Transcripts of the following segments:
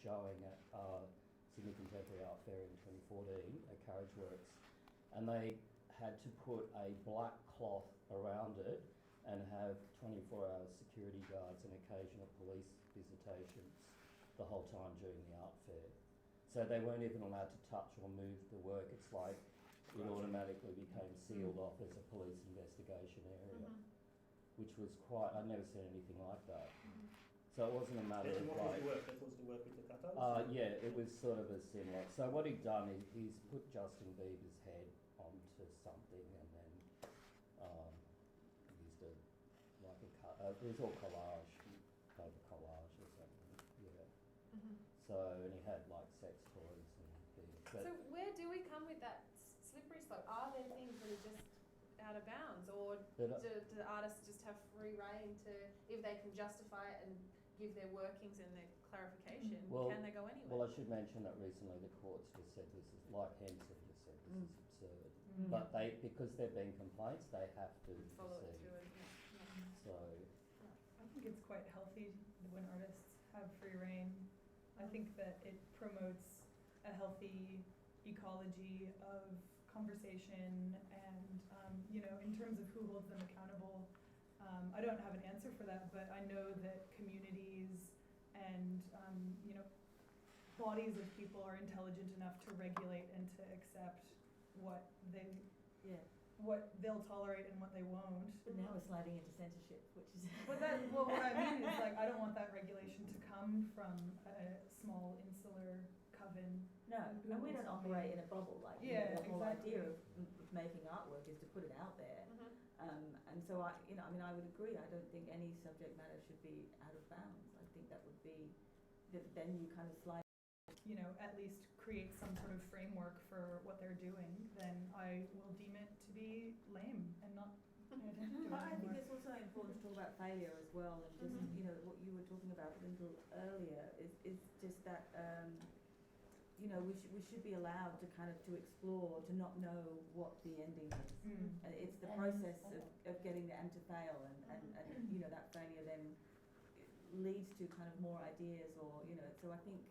showing at Sydney Contemporary Art Fair in 2014 at Carriageworks, and they had to put a black cloth around it and have 24-hour security guards and occasional police visitations the whole time during the art fair. So they weren't even allowed to touch or move the work. It's like it automatically became sealed off as a police investigation area, which was quite, I'd never seen anything like that. So it wasn't a matter of like... That was the work with the Cathedral? Yeah, it was sort of a similar. So what he'd done is he's put Justin Bieber's head onto something, and then used a it was all collage, paper collage or something. Yeah. So, and he had like sex toys and things. So where do we come with that slippery slope? Are there things that are just out of bounds, or do artists just have free rein to, if they can justify it and give their workings and their clarification, can they go anywhere? Well, I should mention that recently the courts just said this is, like Henson just said, this is absurd. But because there have been complaints, they have to follow it through. So I think it's quite healthy when artists have free rein. I think that it promotes a healthy ecology of conversation and, in terms of who holds them accountable. I don't have an answer for that, but I know that communities and, bodies of people are intelligent enough to regulate and to accept what they'll tolerate and what they won't. But now we're sliding into censorship, which is... What I mean is, I don't want that regulation to come from a small insular coven. No, and we don't operate in a bubble. The whole idea of making artwork is to put it out there. And so I would agree. I don't think any subject matter should be out of bounds. I think that would be that then you kind of slide. At least create some sort of framework for what they're doing, then I will deem it to be lame and not pay attention to it. I think it's also important to talk about failure as well, and just what you were talking about, Lyndall, earlier is just that we should be allowed to explore, to not know what the ending is, and it's the process of getting there and to fail, and that failure then leads to kind of more ideas, or so I think.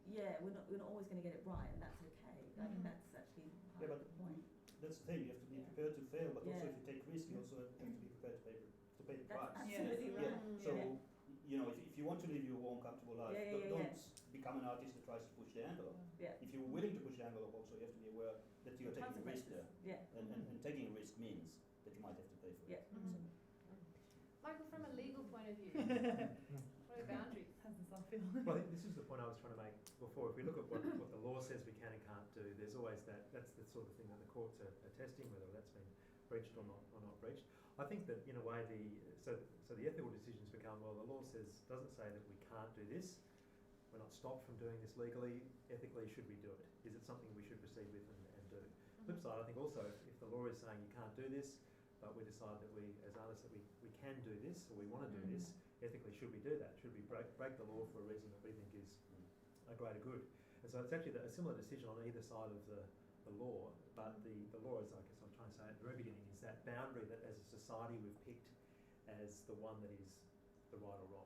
Yeah, we're not always going to get it right, and that's okay. I think that's actually the point. That's the thing. You have to be prepared to fail, but also if you take risk, you also have to be prepared to pay the price. Absolutely right. So if you want to live your own comfortable life, don't become an artist that tries to push the envelope. If you're willing to push the envelope, also you have to be aware that you're taking a risk there. And taking a risk means that you might have to pay for it. Michael, from a legal point of view, what are the boundaries? How does that feel? Well, this is the point I was trying to make before. If we look at what the law says we can and can't do, there's always that's the sort of thing that the courts are testing, whether that's been breached or not breached. I think that in a way so the ethical decisions become, well, the law doesn't say that we can't do this. We're not stopped from doing this legally. Ethically, should we do it? Is it something we should proceed with and do? Flip side, I think also if the law is saying you can't do this, but we decide that we, as artists, that we can do this, or we want to do this, ethically, should we do that? Should we break the law for a reason that we think is a greater good? And so it's actually a similar decision on either side of the law, but the law, as I guess I'm trying to say at the very beginning, is that boundary that as a society we've picked as the one that is the right or wrong.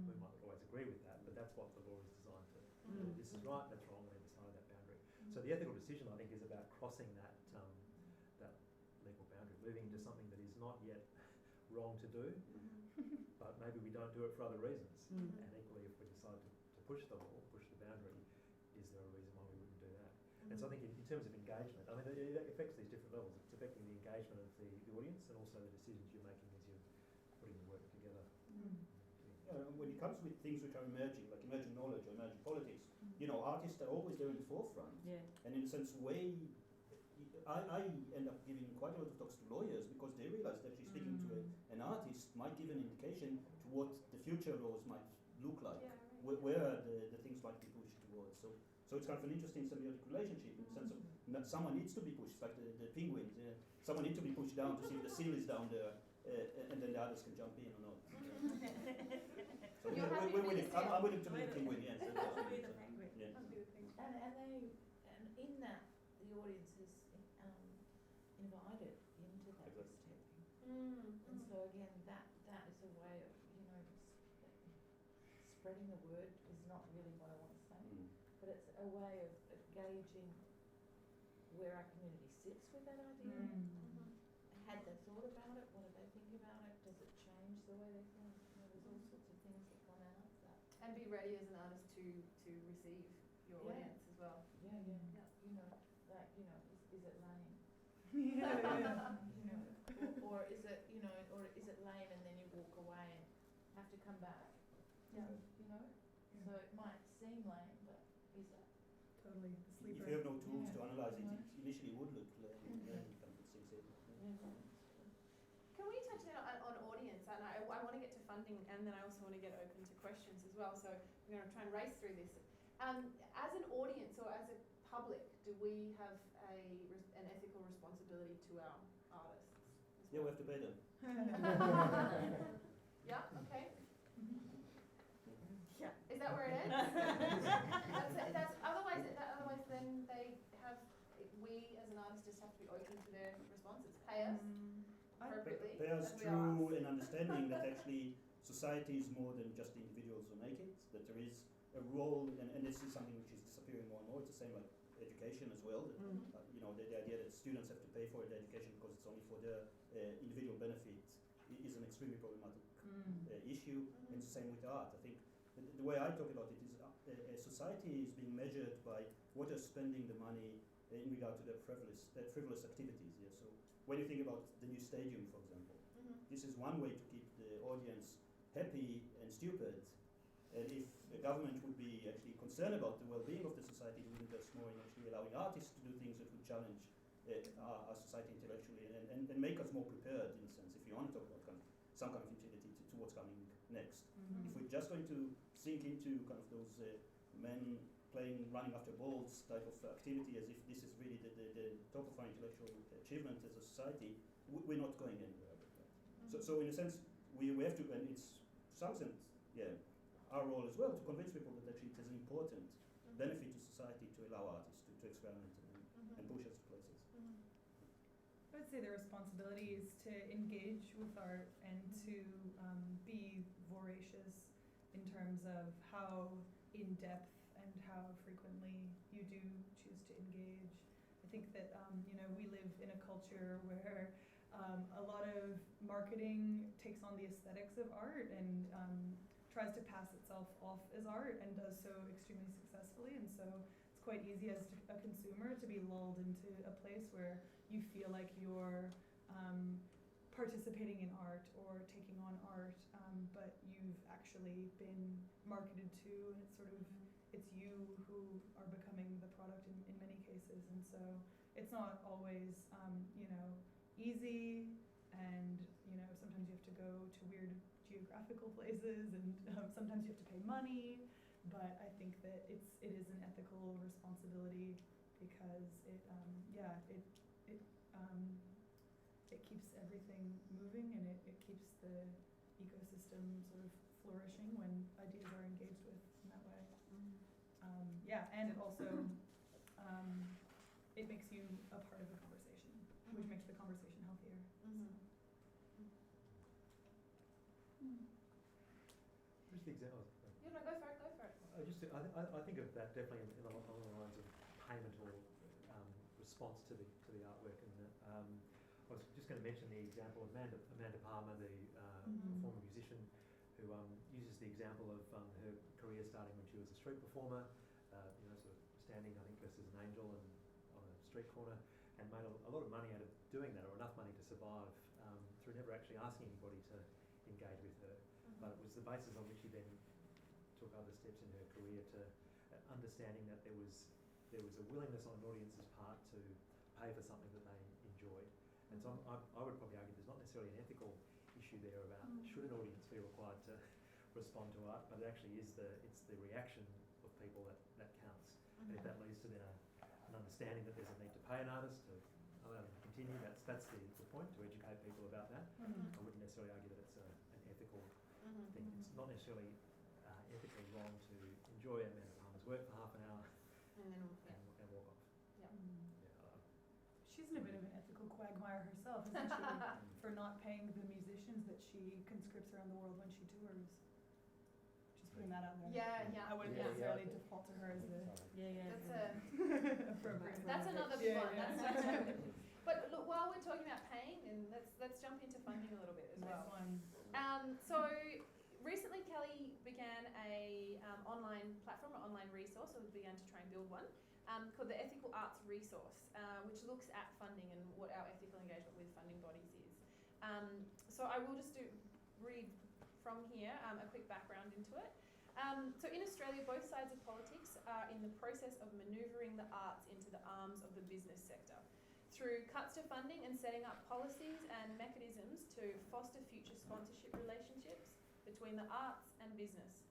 We might not always agree with that, but that's what the law is designed to do. This is right, that's wrong, and decide that boundary. So the ethical decision, I think, is about crossing that legal boundary, moving into something that is not yet wrong to do, but maybe we don't do it for other reasons. And equally, if we decide to push the law, push the boundary, is there a reason why we wouldn't do that? And so I think in terms of engagement, I mean, it affects these different levels. It's affecting the engagement of the audience and also the decisions you're making as you're putting the work together. When it comes with things which are emerging, like emerging knowledge or emerging politics, artists are always there in the forefront. And in a sense, I end up giving quite a lot of talks to lawyers because they realize that actually speaking to an artist might give an indication to what the future laws might look like, where the things might be pushed towards. So it's kind of an interesting symbiotic relationship in the sense of someone needs to be pushed, like the penguins. Someone needs to be pushed down to see if the seal is down there, and then the others can jump in or not. So we're willing. I'm willing to be the penguin. Yes. I'll be the penguin. Yeah. I'll be the penguin. And in that, the audience is invited into that risk-taking. And so again, that is a way of, spreading the word is not really what I want to say, but it's a way of gauging where our community sits with that idea. Had they thought about it? What do they think about it? Does it change the way they think? You know, there's all sorts of things that come out of that. And be ready as an artist to receive your audience as well. Yeah. You know, like, you know, is it lame? Yeah. You know, or is it, you know, or is it lame and then you walk away and have to come back? Yeah. You know? So it might seem lame, but is it? Totally. The If sleeper. you have no tools to analyze it, Yeah. it initially would look lame, and then it kind of sinks in. Can we touch on audience? And I want to get to funding, and then I also want to get open to questions as well. So we're going to try and race through this. As an audience or as a public, do we have an ethical responsibility to our artists? Yeah, we have to pay them. Yeah. Okay. Yeah. Is that where it ends? that's otherwise then they have. We as an artist just have to be open to their responses. Pay us appropriately. Pay us as we through ask. an understanding that actually society is more than just the individuals who make it, that there is a role, and this is something which is disappearing more and more. It's the same like education as well. That, you know, the idea that students have to pay for the education because it's only for their individual benefit is an extremely problematic issue, and it's the same with art. I think the way I talk about it is society is being measured by what you're spending the money in regard to their frivolous activities. Yeah? So when you think about the new stadium, for example, this is one way to keep the audience happy and stupid. And if the government would be actually concerned about the well-being of the society, they would invest more in actually allowing artists to do things that would challenge our society intellectually and make us more prepared, in a sense, if you want to talk about some kind of utility to what's coming next. If we're just going to sink into kind of those men running after balls type of activity as if this is really the top of our intellectual achievement as a society, we're not going anywhere with that. So in a sense, we have to, and it's to some extent, our role as well to convince people that actually it is an important benefit to society to allow artists to experiment and push us to places. I would say the responsibility is to engage with art and to be voracious in terms of how in-depth and how frequently you do choose to engage. I think that you know, we live in a culture where a lot of marketing takes on the aesthetics of art and tries to pass itself off as art and does so extremely successfully, and so it's quite easy as a consumer to be lulled into a place where you feel like you're participating in art or taking on art, but you've actually been marketed to, and it's sort of it's you who are becoming the product in many cases, and so it's not always you know, easy, and you know, sometimes you have to go to weird geographical places, and sometimes you have to pay money, but I think that it is an ethical responsibility because it keeps everything moving, and it keeps the ecosystem sort of flourishing when ideas are engaged with in that way. And it also it makes you a part of the conversation, which makes the conversation healthier. Just the example. Yeah, no, go for it. I think of that definitely along the lines of payment or response to the artwork, and I was just going to mention the example of Amanda Palmer, the former musician, who uses the example of her career starting when she was a street performer, you know, sort of standing, I think, dressed as an angel and on a street corner, and made a lot of money out of doing that, or enough money to survive through never actually asking anybody to engage with her. But it was the basis on which she then took other steps in her career to understanding that there was a willingness on an audience's part to pay for something that they enjoyed. And so I would probably argue there's not necessarily an ethical issue there about should an audience be required to respond to art, but it actually is it's the reaction of people that counts. And if that leads to then an understanding that there's a need to pay an artist to allow them to continue, that's the point, to educate people about that. I wouldn't necessarily argue that it's an ethical thing. It's not necessarily ethically wrong to enjoy Amanda Palmer's work for half an hour And then and walk off. She's in a bit of an ethical quagmire herself, isn't she? For not paying the musicians that she conscripts around the world when she tours. She's putting that out there. Yeah. I wouldn't necessarily default to her as the appropriate. That's another big one. Yeah. That's but look, while we're talking about paying, and let's jump into funding a little bit as well. So recently, Kelli began a online platform, or online resource, or began to try and build one, called the Ethical Arts Resource, which looks at funding and what our ethical engagement with funding bodies is. So I will just read from here a quick background into it. So in Australia, both sides of politics are in the process of manoeuvring the arts into the arms of the business sector through cuts to funding and setting up policies and mechanisms to foster future sponsorship relationships between the arts and business.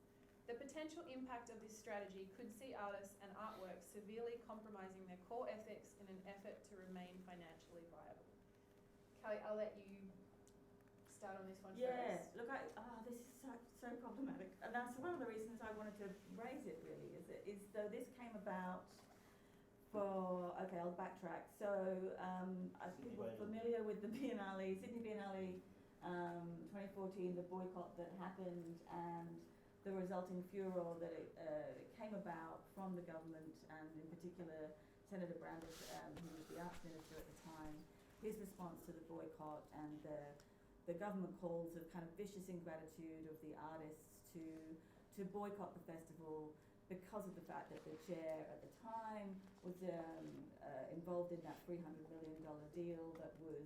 The potential impact of this strategy could see artists and artworks severely compromising their core ethics in an effort to remain financially viable. Kelli, I'll let you start on this one first. Yeah, look, this is so problematic. And that's one of the reasons I wanted to raise it, really, is though this came about I'll backtrack. So, as people are familiar with the Biennale, Sydney Biennale 2014, the boycott that happened and the resulting furor that it came about from the government, and in particular Senator Brandis, who was the arts minister at the time, his response to the boycott and the government calls of kind of vicious ingratitude of the artists to boycott the festival because of the fact that the chair at the time was involved in that $300 million deal that was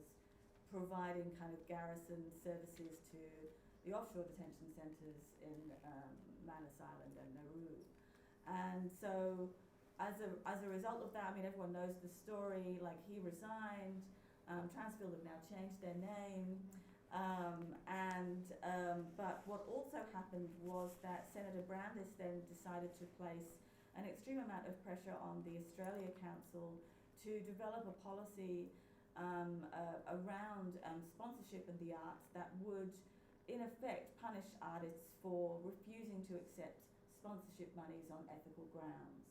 providing kind of garrison services to the offshore detention centres in Manus Island and Nauru. And so as a result of that, I mean, everyone knows the story, like he resigned, Transfield have now changed their name, but what also happened was that Senator Brandis then decided to place an extreme amount of pressure on the Australia Council to develop a policy around sponsorship in the arts that would, in effect, punish artists for refusing to accept sponsorship monies on ethical grounds.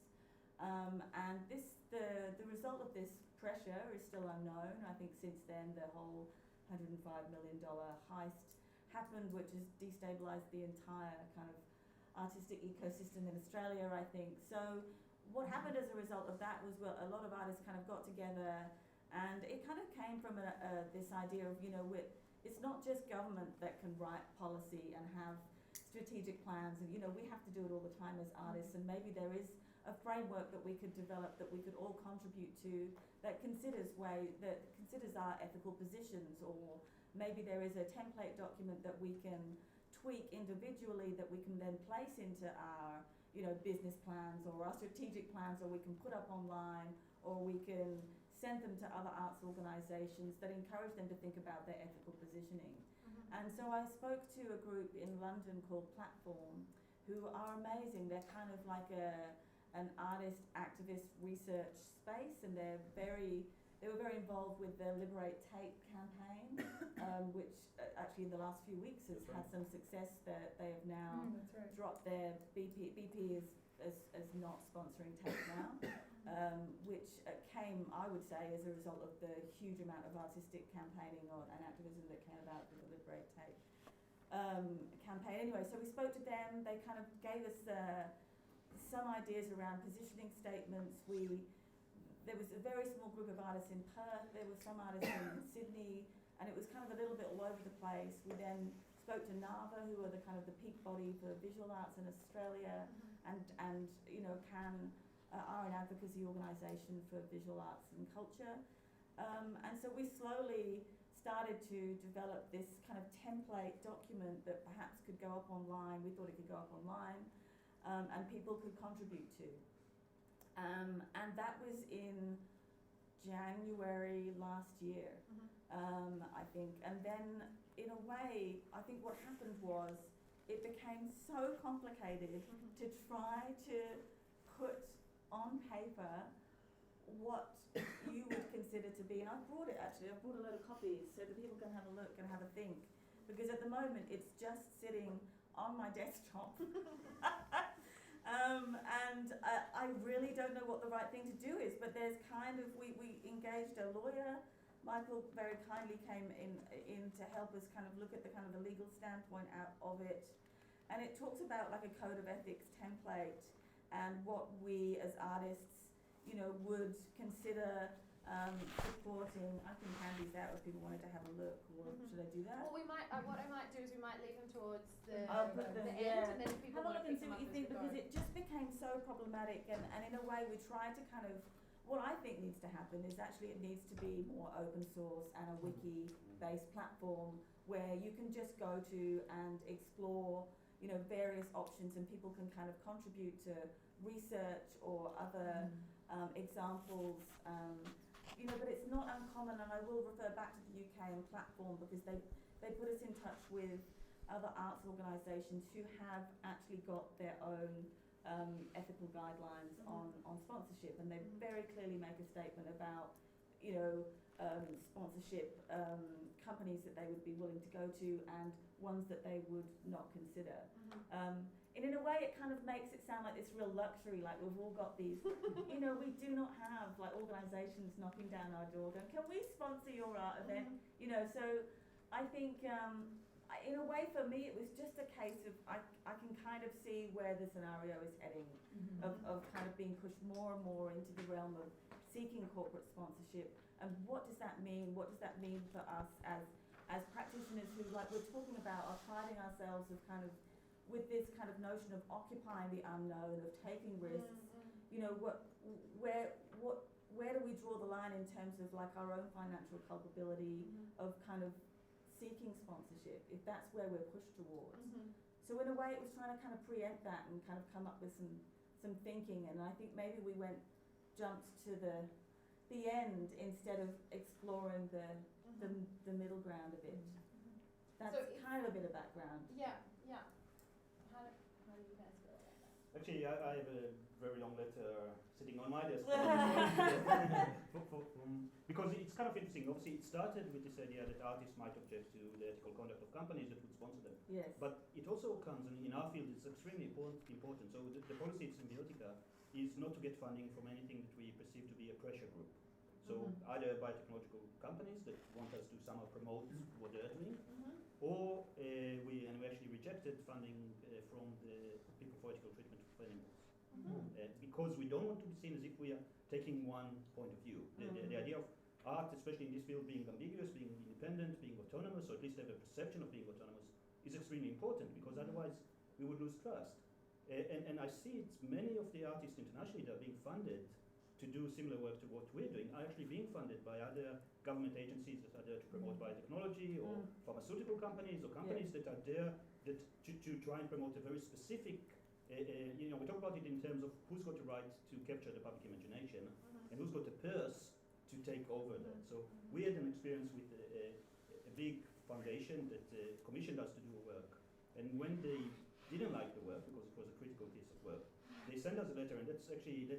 And the result of this pressure is still unknown. I think since then the whole $105 million heist happened, which has destabilised the entire kind of artistic ecosystem in Australia, I think. So what happened as a result of that was, well, a lot of artists kind of got together, and it kind of came from this idea of, it's not just government that can write policy and have strategic plans, and we have to do it all the time as artists, and maybe there is a framework that we could develop that we could all contribute to that considers our ethical positions, or maybe there is a template document that we can tweak individually that we can then place into our business plans or our strategic plans, or we can put up online, or we can send them to other arts organisations that encourage them to think about their ethical positioning. And so I spoke to a group in London called Platform, who are amazing. They're kind of like an artist activist research space, and they were very involved with the Liberate Tate campaign, which actually in the last few weeks has had some success. That they have now dropped their BP is not sponsoring Tate now, which came, I would say, as a result of the huge amount of artistic campaigning and activism that came about with the Liberate Tate campaign. Anyway, so we spoke to them. They kind of gave us some ideas around positioning statements. There was a very small group of artists in Perth, there were some artists in Sydney, and it was kind of a little bit all over the place. We then spoke to NAVA, who are the kind of the peak body for visual arts in Australia, and CAN are an advocacy organisation for visual arts and culture. And so we slowly started to develop this kind of template document that perhaps could go up online. We thought it could go up online, and people could contribute to. And that was in January last year, I think. And then, in a way, I think what happened was it became so complicated to try to put on paper what you would consider to be, and I've brought a load of copies so that people can have a look and have a think, because at the moment it's just sitting on my desktop. And I really don't know what the right thing to do is, but there's kind of, we engaged a lawyer. Michael very kindly came in to help us kind of look at the kind of the legal standpoint out of it. and it talks about like a code of ethics template and what we as artists, you know, would consider supporting. I can hand these out if people wanted to have a look, or should I do that? Well, we might. What I might do is we might leave them towards the I'll put them, end, and then if people have a want look to and pick see them what up you as think, we go. because it just became so problematic, and in a way we tried to kind of, what I think needs to happen is actually it needs to be more open source and a wiki based platform where you can just go to and explore, you know, various options, and people can kind of contribute to research or other examples, you know, but it's not uncommon, and I will refer back to the UK and platform, because they put us in touch with other arts organisations who have actually got their own ethical guidelines on sponsorship, and they very clearly make a statement about, you know, sponsorship companies that they would be willing to go to and ones that they would not consider. And in a way it kind of makes it sound like this real luxury, like we've all got these, you know, we do not have like organisations knocking down our door going, can we sponsor your art event? You know, so I think in a way for me it was just a case of I can kind of see where the scenario is heading, of kind of being pushed more and more into the realm of seeking corporate sponsorship, and what does that mean? What does that mean for us as practitioners who, like we're talking about, are priding ourselves of kind of with this kind of notion of occupying the unknown, of taking risks, you know, where do we draw the line in terms of like our own financial culpability of kind of seeking sponsorship, if that's where we're pushed towards. So in a way it was trying to kind of preempt that and kind of come up with some thinking, and I think maybe we jumped to the end instead of exploring the middle ground a bit. That's So kind of a bit of background. Yeah. How do you guys feel about that? Actually, I have a very long letter sitting on my desk. Because it's kind of interesting. Obviously, it started with this idea that artists might object to the ethical conduct of companies that would sponsor them. Yes. But it also comes, and in our field, it's extremely important. So the policy at SymbioticA is not to get funding from anything that we perceive to be a pressure group. So either biotechnological companies that want us to somehow promote what they're doing, or we actually rejected funding from the People for Ethical Treatment of Animals, because we don't want to be seen as if we are taking one point of view. The idea of art, especially in this field, being ambiguous, being independent, being autonomous, or at least have a perception of being autonomous, is extremely important, because otherwise we would lose trust. And I see many of the artists internationally that are being funded to do similar work to what we're doing are actually being funded by other government agencies that are there to promote biotechnology, or pharmaceutical companies, or companies that are there to try and promote a very specific, you know, we talk about it in terms of who's got the right to capture the public imagination and who's got the purse to take over that. So we had an experience with a big foundation that commissioned us to do work, and when they didn't like the work because it was a critical piece of work, they send us a letter, and that's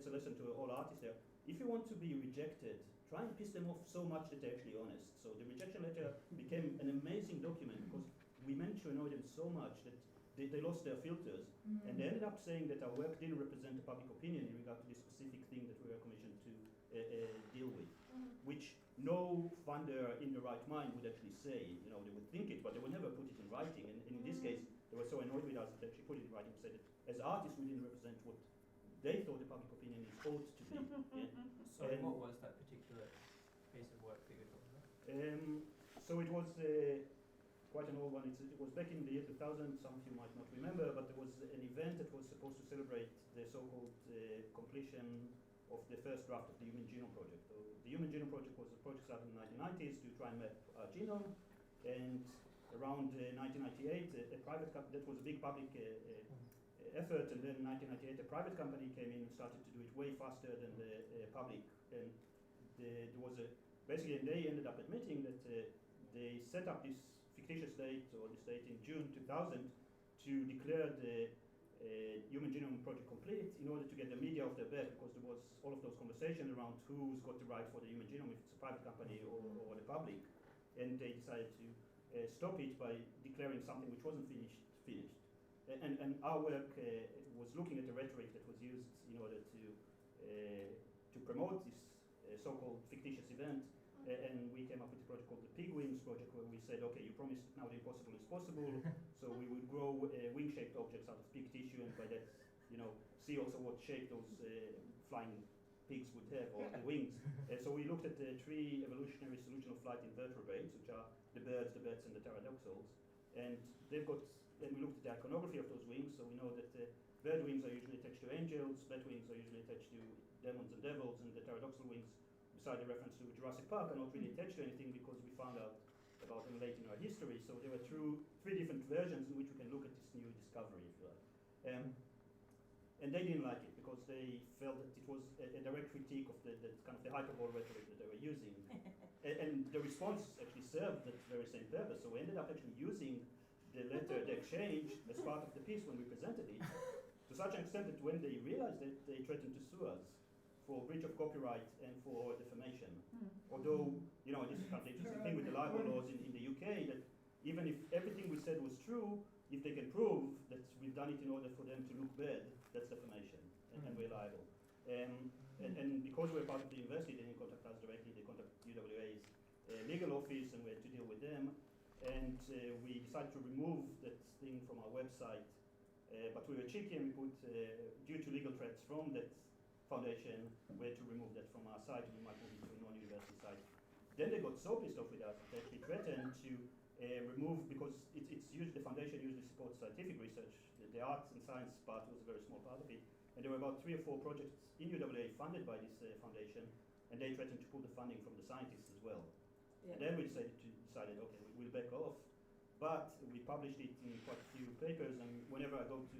a lesson to all artists there. If you want to be rejected, try and piss them off so much that they're actually honest. So the rejection letter became an amazing document, because we managed to annoy them so much that they lost their filters, and they ended up saying that our work didn't represent the public opinion in regard to this specific thing that we were commissioned to deal with, which no funder in the right mind would actually say. You know, they would think it, but they would never put it in writing. And in this case, they were so annoyed with us that they actually put it in writing and said that as artists we didn't represent what they thought the public opinion ought to be. So what was that particular piece of work that you're talking about? So it was quite an old one. It was back in the year 2000, some of you might not remember, but there was an event that was supposed to celebrate the so-called completion of the first draft of the Human Genome Project. So the Human Genome Project was a project started in the 1990s to try and map our genome, and around 1998, a private company, that was a big public effort, and then in 1998 a private company came in and started to do it way faster than the public, and there was basically, and they ended up admitting that they set up this fictitious date, or this date in June 2000, to declare the Human Genome Project complete in order to get the media off their back, because there was all of those conversations around who's got the right for the human genome, if it's a private company or the public, and they decided to stop it by declaring something which wasn't finished. And our work was looking at the rhetoric that was used in order to promote this so-called fictitious event, and we came up with a project called the Pig Wings project, where we said, okay, you promised now the impossible is possible, so we would grow wing-shaped objects out of pig tissue, and by that, see also what shape those flying pigs would have, or the wings. So we looked at the 3 evolutionary solution of flight invertebrates, which are the birds, the bats, and the pterodactyls, and we looked at the iconography of those wings, so we know that bird wings are usually attached to angels, bat wings are usually attached to demons and devils, and the pterodactyl wings, beside the reference to Jurassic Park, are not really attached to anything because we found out about them late in our history. So there were 3 different versions in which we can look at this new discovery, if you like. And they didn't like it because they felt that it was a direct critique of the kind of the hyperbole rhetoric that they were using. And the response actually served that very same purpose. So we ended up actually using the letter, the exchange, as part of the piece when we presented it, to such an extent that when they realized it, they threatened to sue us for breach of copyright and for defamation. Although, this is kind of the interesting thing with the libel laws in the UK, that even if everything we said was true, if they can prove that we've done it in order for them to look bad, that's defamation, and we're liable. And because we're part of the university, they didn't contact us directly, they contacted UWA's legal office, and we had to deal with them. And we decided to remove that thing from our website, but we were cheeky and we put, due to legal threats from that foundation, we had to remove that from our site. We might move it to a non-university site. Then they got so pissed off with us that they actually threatened to remove, because the foundation usually supports scientific research. The arts and science part was a very small part of it. And there were about 3 or 4 projects in UWA funded by this foundation, and they threatened to pull the funding from the scientists as well. Yeah. And then we decided, okay, we'll back off. But we published it in quite a few papers, and whenever I go to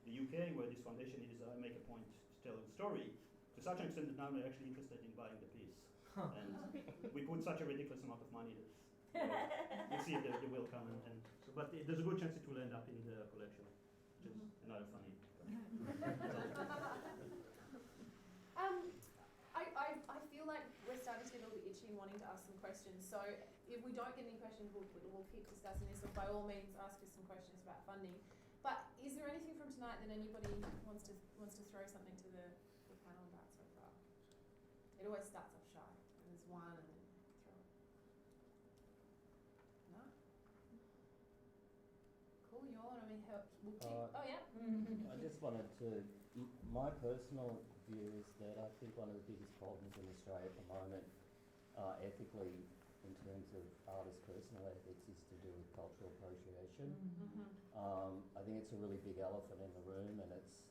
the UK, where this foundation is, I make a point to tell the story, to such an extent that now they're actually interested in buying the piece. And we put such a ridiculous amount of money that we'll see if they will come. But there's a good chance it will end up in the collection, which is another funny. I feel like we're starting to get a little bit itchy and wanting to ask some questions. So if we don't get any questions, we'll keep discussing this, or by all means ask us some questions about funding. But is there anything from tonight that anybody wants to throw something to the panel about so far? It always starts off shy. And there's one and then throw it. No? Cool, yawn. I mean, we'll keep. Oh yeah. I just wanted to. My personal view is that I think one of the biggest problems in Australia at the moment, ethically, in terms of artists' personal ethics, is to do with cultural appropriation. I think it's a really big elephant in the room, and it's.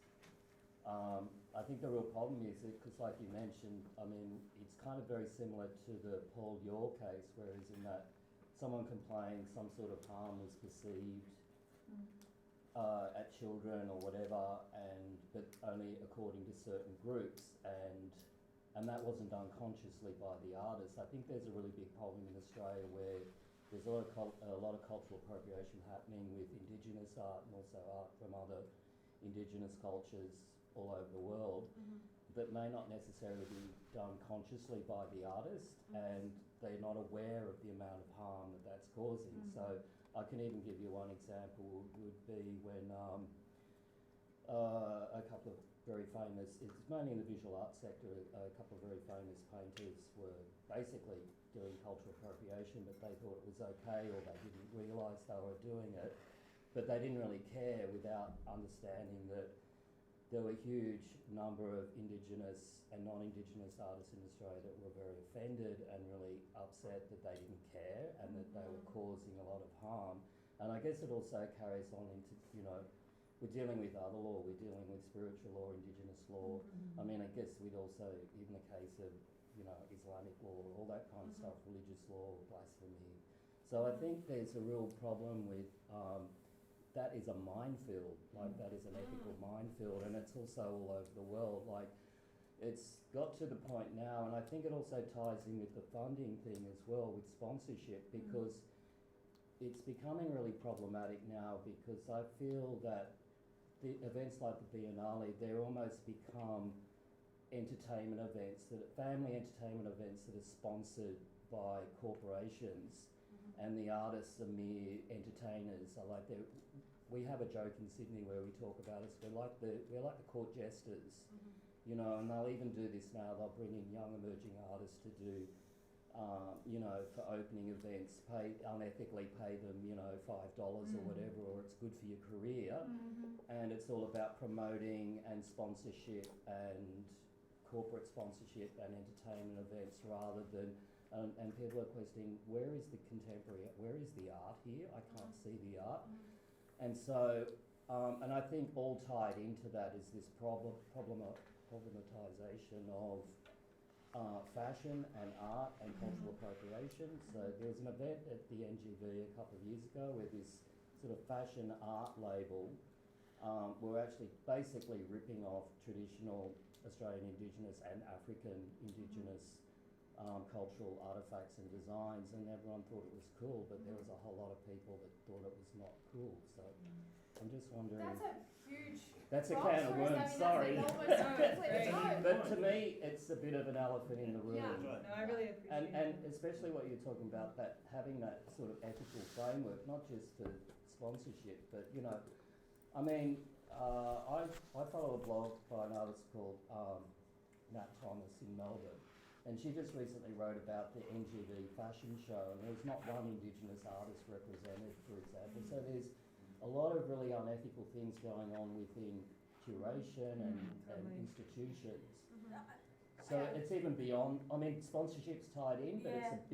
I think the real problem is that, because like you mentioned, I mean, it's kind of very similar to the Paul Ure case, whereas in that someone complained some sort of harm was perceived at children or whatever, but only according to certain groups, and that wasn't done consciously by the artist. I think there's a really big problem in Australia where there's a lot of cultural appropriation happening with Indigenous art and also art from other Indigenous cultures all over the world that may not necessarily be done consciously by the artist, and they're not aware of the amount of harm that that's causing. So I can even give you one example, would be when a couple of very famous, it's mainly in the visual arts sector, a couple of very famous painters were basically doing cultural appropriation, but they thought it was okay, or they didn't realise they were doing it, but they didn't really care, without understanding that there were a huge number of Indigenous and non-Indigenous artists in Australia that were very offended and really upset that they didn't care and that they were causing a lot of harm. And I guess it also carries on into, we're dealing with other law, we're dealing with spiritual law, Indigenous law. I mean, I guess we'd also, in the case of, Islamic law, all that kind of stuff, religious law, blasphemy. So I think there's a real problem with, that is a minefield, that is an ethical minefield, and it's also all over the world. It's got to the point now, and I think it also ties in with the funding thing as well, with sponsorship, because it's becoming really problematic now, because I feel that the events like the Biennale, they're almost become entertainment events, family entertainment events that are sponsored by corporations, and the artists are mere entertainers. We have a joke in Sydney where we talk about us. We're like the court jesters, and they'll even do this now. They'll bring in young emerging artists to do you know, for opening events, unethically pay them, you know, $5 or whatever, or it's good for your career. And it's all about promoting and sponsorship and corporate sponsorship and entertainment events rather than, and people are questioning, where is the art here? I can't see the art. And so, and I think all tied into that is this problematization of fashion and art and cultural appropriation. So there was an event at the NGV a couple of years ago where this sort of fashion art label were actually basically ripping off traditional Australian Indigenous and African Indigenous cultural artefacts and designs, and everyone thought it was cool, but there was a whole lot of people that thought it was not cool. So I'm just wondering. That's a huge. That's a can of worms, sorry. But to me, it's a bit of an elephant in the room. Yeah. No, I really appreciate And especially what you're talking about, that having that sort of ethical framework, not just for sponsorship, but, you know, I mean, I follow a blog by an artist called Nat Thomas in Melbourne, and she just recently wrote about the NGV fashion show, and there was not one Indigenous artist represented, for example. So there's a lot of really unethical things going on within curation and institutions. So it's even beyond, I mean, sponsorship's tied in, but it's a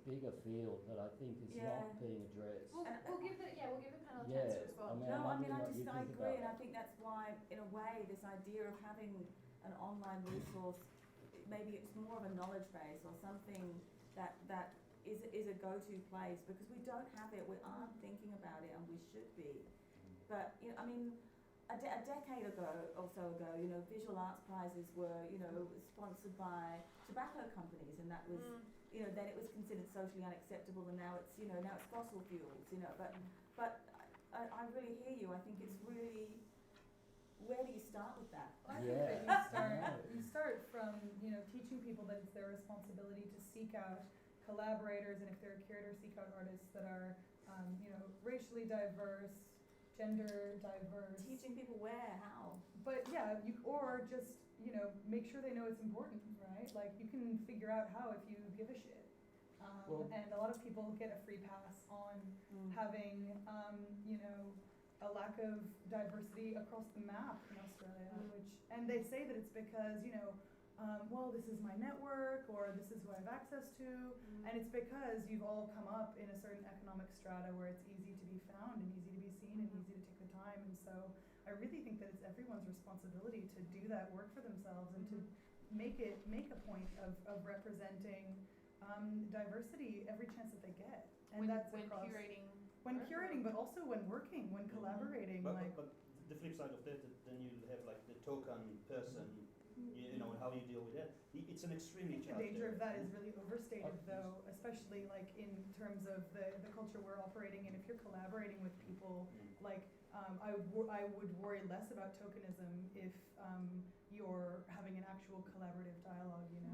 bigger field that I think is not being addressed. We'll give the panel a chance to respond. I agree, and I think that's why, in a way, this idea of having an online resource, maybe it's more of a knowledge base or something that is a go-to place, because we don't have it, we aren't thinking about it, and we should be. But, you know, I mean, a decade ago, you know, visual arts prizes were, you know, sponsored by tobacco companies, and that was, you know, then it was considered socially unacceptable, and now it's, you know, now it's fossil fuels, you know. But I really hear you. I think it's really, where do you start with that? I think that you start from, you know, teaching people that it's their responsibility to seek out collaborators, and if they're a curator, seek out artists that are, you know, racially diverse, gender diverse. Teaching people where, how. But yeah, or just, you know, make sure they know it's important, right? Like, you can figure out how if you give a shit. And a lot of people get a free pass on having, you know, a lack of diversity across the map in Australia, and they say that it's because, you know, well, this is my network, or this is who I have access to, and it's because you've all come up in a certain economic strata where it's easy to be found and easy to be seen and easy to take the time. And so I really think that it's everyone's responsibility to do that work for themselves and to make a point of representing diversity every chance that they get. And that's when curating. When curating, but also when working, when collaborating. But the flip side of that, then you have like the token person, you know, and how you deal with that. It's an extremely I think the danger of that is really overstated, though, especially like in terms of the culture we're operating in. If you're collaborating with people, like I would worry less about tokenism if you're having an actual collaborative dialogue, you know?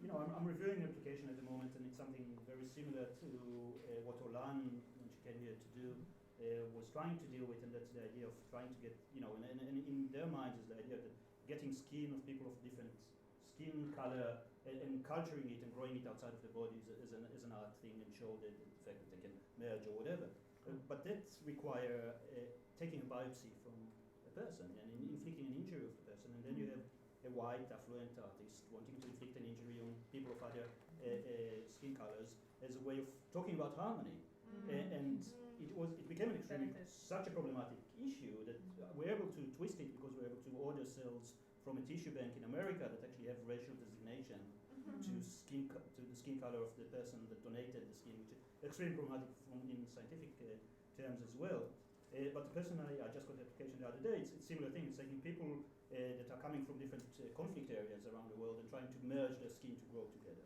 You know, I'm reviewing an application at the moment, and it's something very similar to what Oron, when she came here to do, was trying to deal with, and that's the idea of trying to get, you know, and in their minds is the idea that getting skin of people of different skin color and culturing it and growing it outside of the body is an art thing, and show the fact that they can merge or whatever. But that require taking a biopsy from a person and inflicting an injury of the person, and then you have a white affluent artist wanting to inflict an injury on people of other skin colors as a way of talking about harmony. And it became such a problematic issue that we're able to twist it because we're able to order cells from a tissue bank in America that actually have racial designation to the skin color of the person that donated the skin, which is extremely problematic in scientific terms as well. But the person I just got the application the other day, it's a similar thing. It's taking people that are coming from different conflict areas around the world and trying to merge their skin to grow together.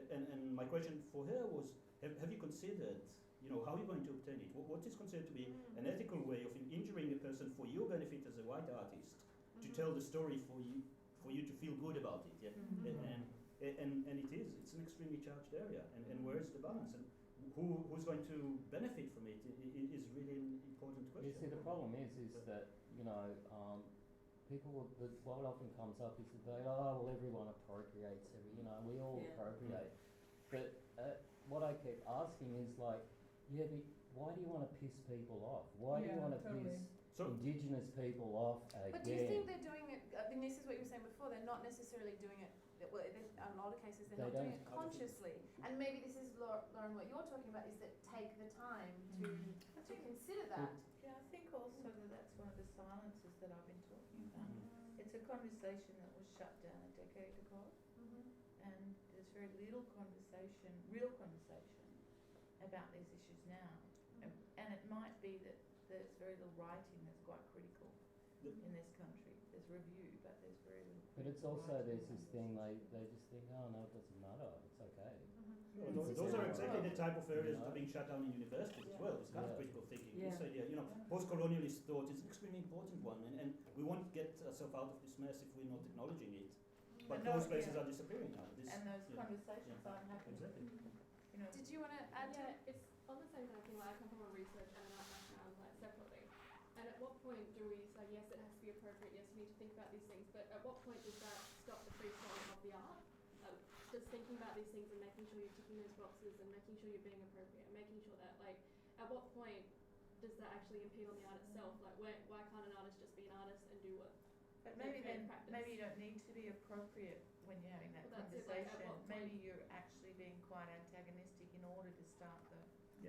And my question for her was, have you considered, you know, how are you going to obtain it? What is considered to be an ethical way of injuring a person for your benefit as a white artist, to tell the story for you to feel good about it? Yeah? And it's an extremely charged area. And where is the balance? And who's going to benefit from it is really an important question. You see, the problem is that, you know, what often comes up is the debate, oh, well, everyone appropriates, we all appropriate. But what I keep asking is like, but why do you want to piss people off? Why do you want to piss Indigenous people off again? But do you think they're doing it, I mean, this is what you were saying before, they're not necessarily doing it, well, in a lot of cases they're not doing it consciously. And maybe this is, Loren, what you're talking about is that take the time to consider that. Yeah, I think also that's one of the silences that I've been talking about. It's a conversation that was shut down a decade ago, and there's very little real conversation about these issues now. And it might be that there's very little writing that's quite critical in this country. There's review, but there's very little. But it's also, there's this thing, they just think, oh no, it doesn't matter, it's okay. Those are exactly the type of areas that are being shut down in universities as well. It's kind of critical thinking. This idea, post-colonialist thought is an extremely important one, and we won't get ourselves out of this mess if we're not acknowledging it. But those places are disappearing now. And those conversations aren't happening. Exactly. Did you want to add to it? It's on the same kind of thing. Like I come from a research and an art background, like separately. And at what point do we say, yes, it has to be appropriate, yes, you need to think about these things, but at what point does that stop the free flowing of the art? Just thinking about these things and making sure you're ticking those boxes and making sure you're being appropriate and making sure that, like, at what point does that actually impede on the art itself? Like, why can't an artist just be an artist and do what? But maybe you don't need to be appropriate when you're having that conversation. Maybe you're actually being quite antagonistic in order to start the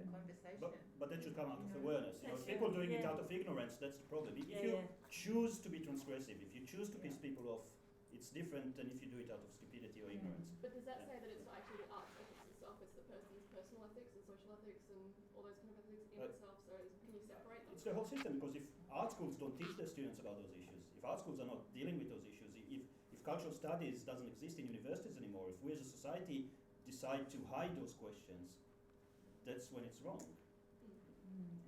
conversation. But that should come out of awareness. If people doing it out of ignorance, that's the problem. If you choose to be transgressive, if you choose to piss people off, it's different than if you do it out of stupidity or ignorance. But does that say that it's not actually the art's ethics itself, it's the person's personal ethics and social ethics and all those kind of ethics in itself, so can you separate them? It's the whole system, because if art schools don't teach their students about those issues, if art schools are not dealing with those issues, if cultural studies doesn't exist in universities anymore, if we as a society decide to hide those questions, that's when it's wrong.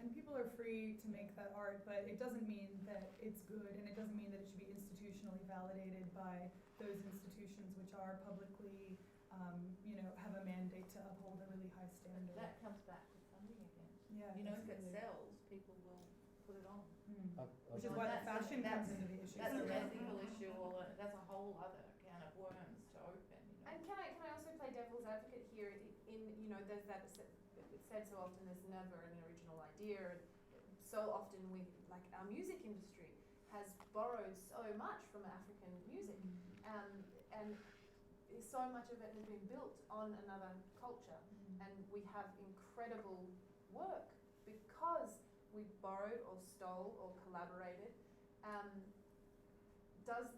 And people are free to make that art, but it doesn't mean that it's good, and it doesn't mean that it should be institutionally validated by those institutions which are publicly, have a mandate to uphold a really high standard. That comes back to funding again. Yeah. If it sells, people will put it on. Which is why the fashion comes into the issue. That's an ethical issue, or that's a whole other can of worms to open. And can I also play devil's advocate here? There's that it's said so often. There's never an original idea. So often our music industry has borrowed so much from African music, and so much of it has been built on another culture, and we have incredible work because we borrowed or stole or collaborated. There's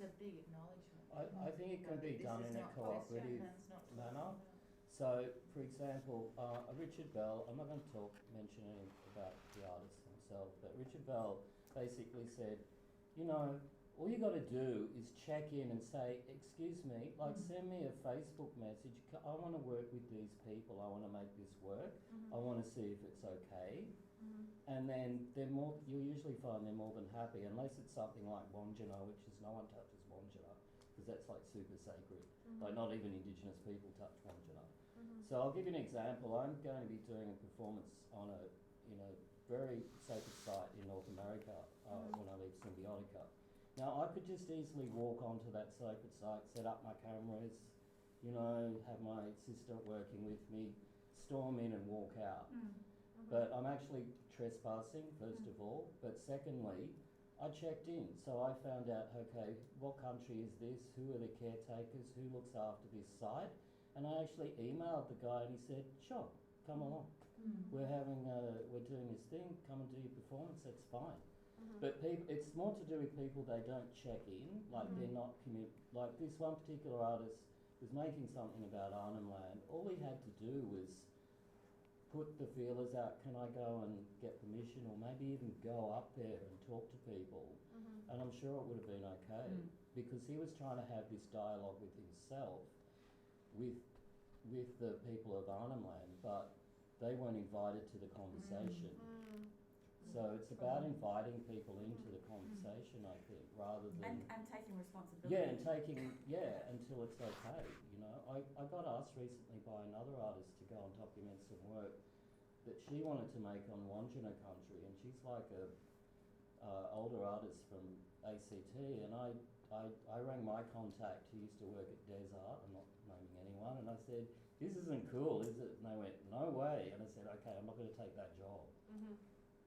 a big acknowledgement. I think it can be done in a cooperative manner. So, for example, Richard Bell, I'm not going to mention anything about the artist himself, but Richard Bell basically said, all you got to do is check in and say, excuse me, send me a Facebook message, I want to work with these people, I want to make this work, I want to see if it's okay. And then you'll usually find they're more than happy, unless it's something like Wandjina, which is no one touches Wandjina, because that's like super sacred. Like not even Indigenous people touch Wandjina. So I'll give you an example. I'm going to be doing a performance on a very sacred site in North America when I leave SymbioticA. Now I could just easily walk onto that sacred site, set up my cameras, have my assistant working with me, storm in and walk out. But I'm actually trespassing, first of all, but secondly, I checked in. So I found out, okay, what country is this? Who are the caretakers? Who looks after this site? And I actually emailed the guy and he said, sure, come along. We're doing this thing, come and do your performance, that's fine. But it's more to do with people, they don't check in, they're not like this one particular artist was making something about Arnhem Land. All he had to do was put the feelers out, can I go and get permission, or maybe even go up there and talk to people. And I'm sure it would have been okay, because he was trying to have this dialogue with himself, with the people of Arnhem Land, but they weren't invited to the conversation. So it's about inviting people into the conversation, I think, rather than... And taking responsibility. Yeah, until it's okay, I got asked recently by another artist to go and document some work that she wanted to make on Wandjina country, and she's like a older artists from ACT, and I rang my contact who used to work at Des Art, I'm not naming anyone, and I said, this isn't cool, is it? And they went, no way. And I said, okay, I'm not going to take that job,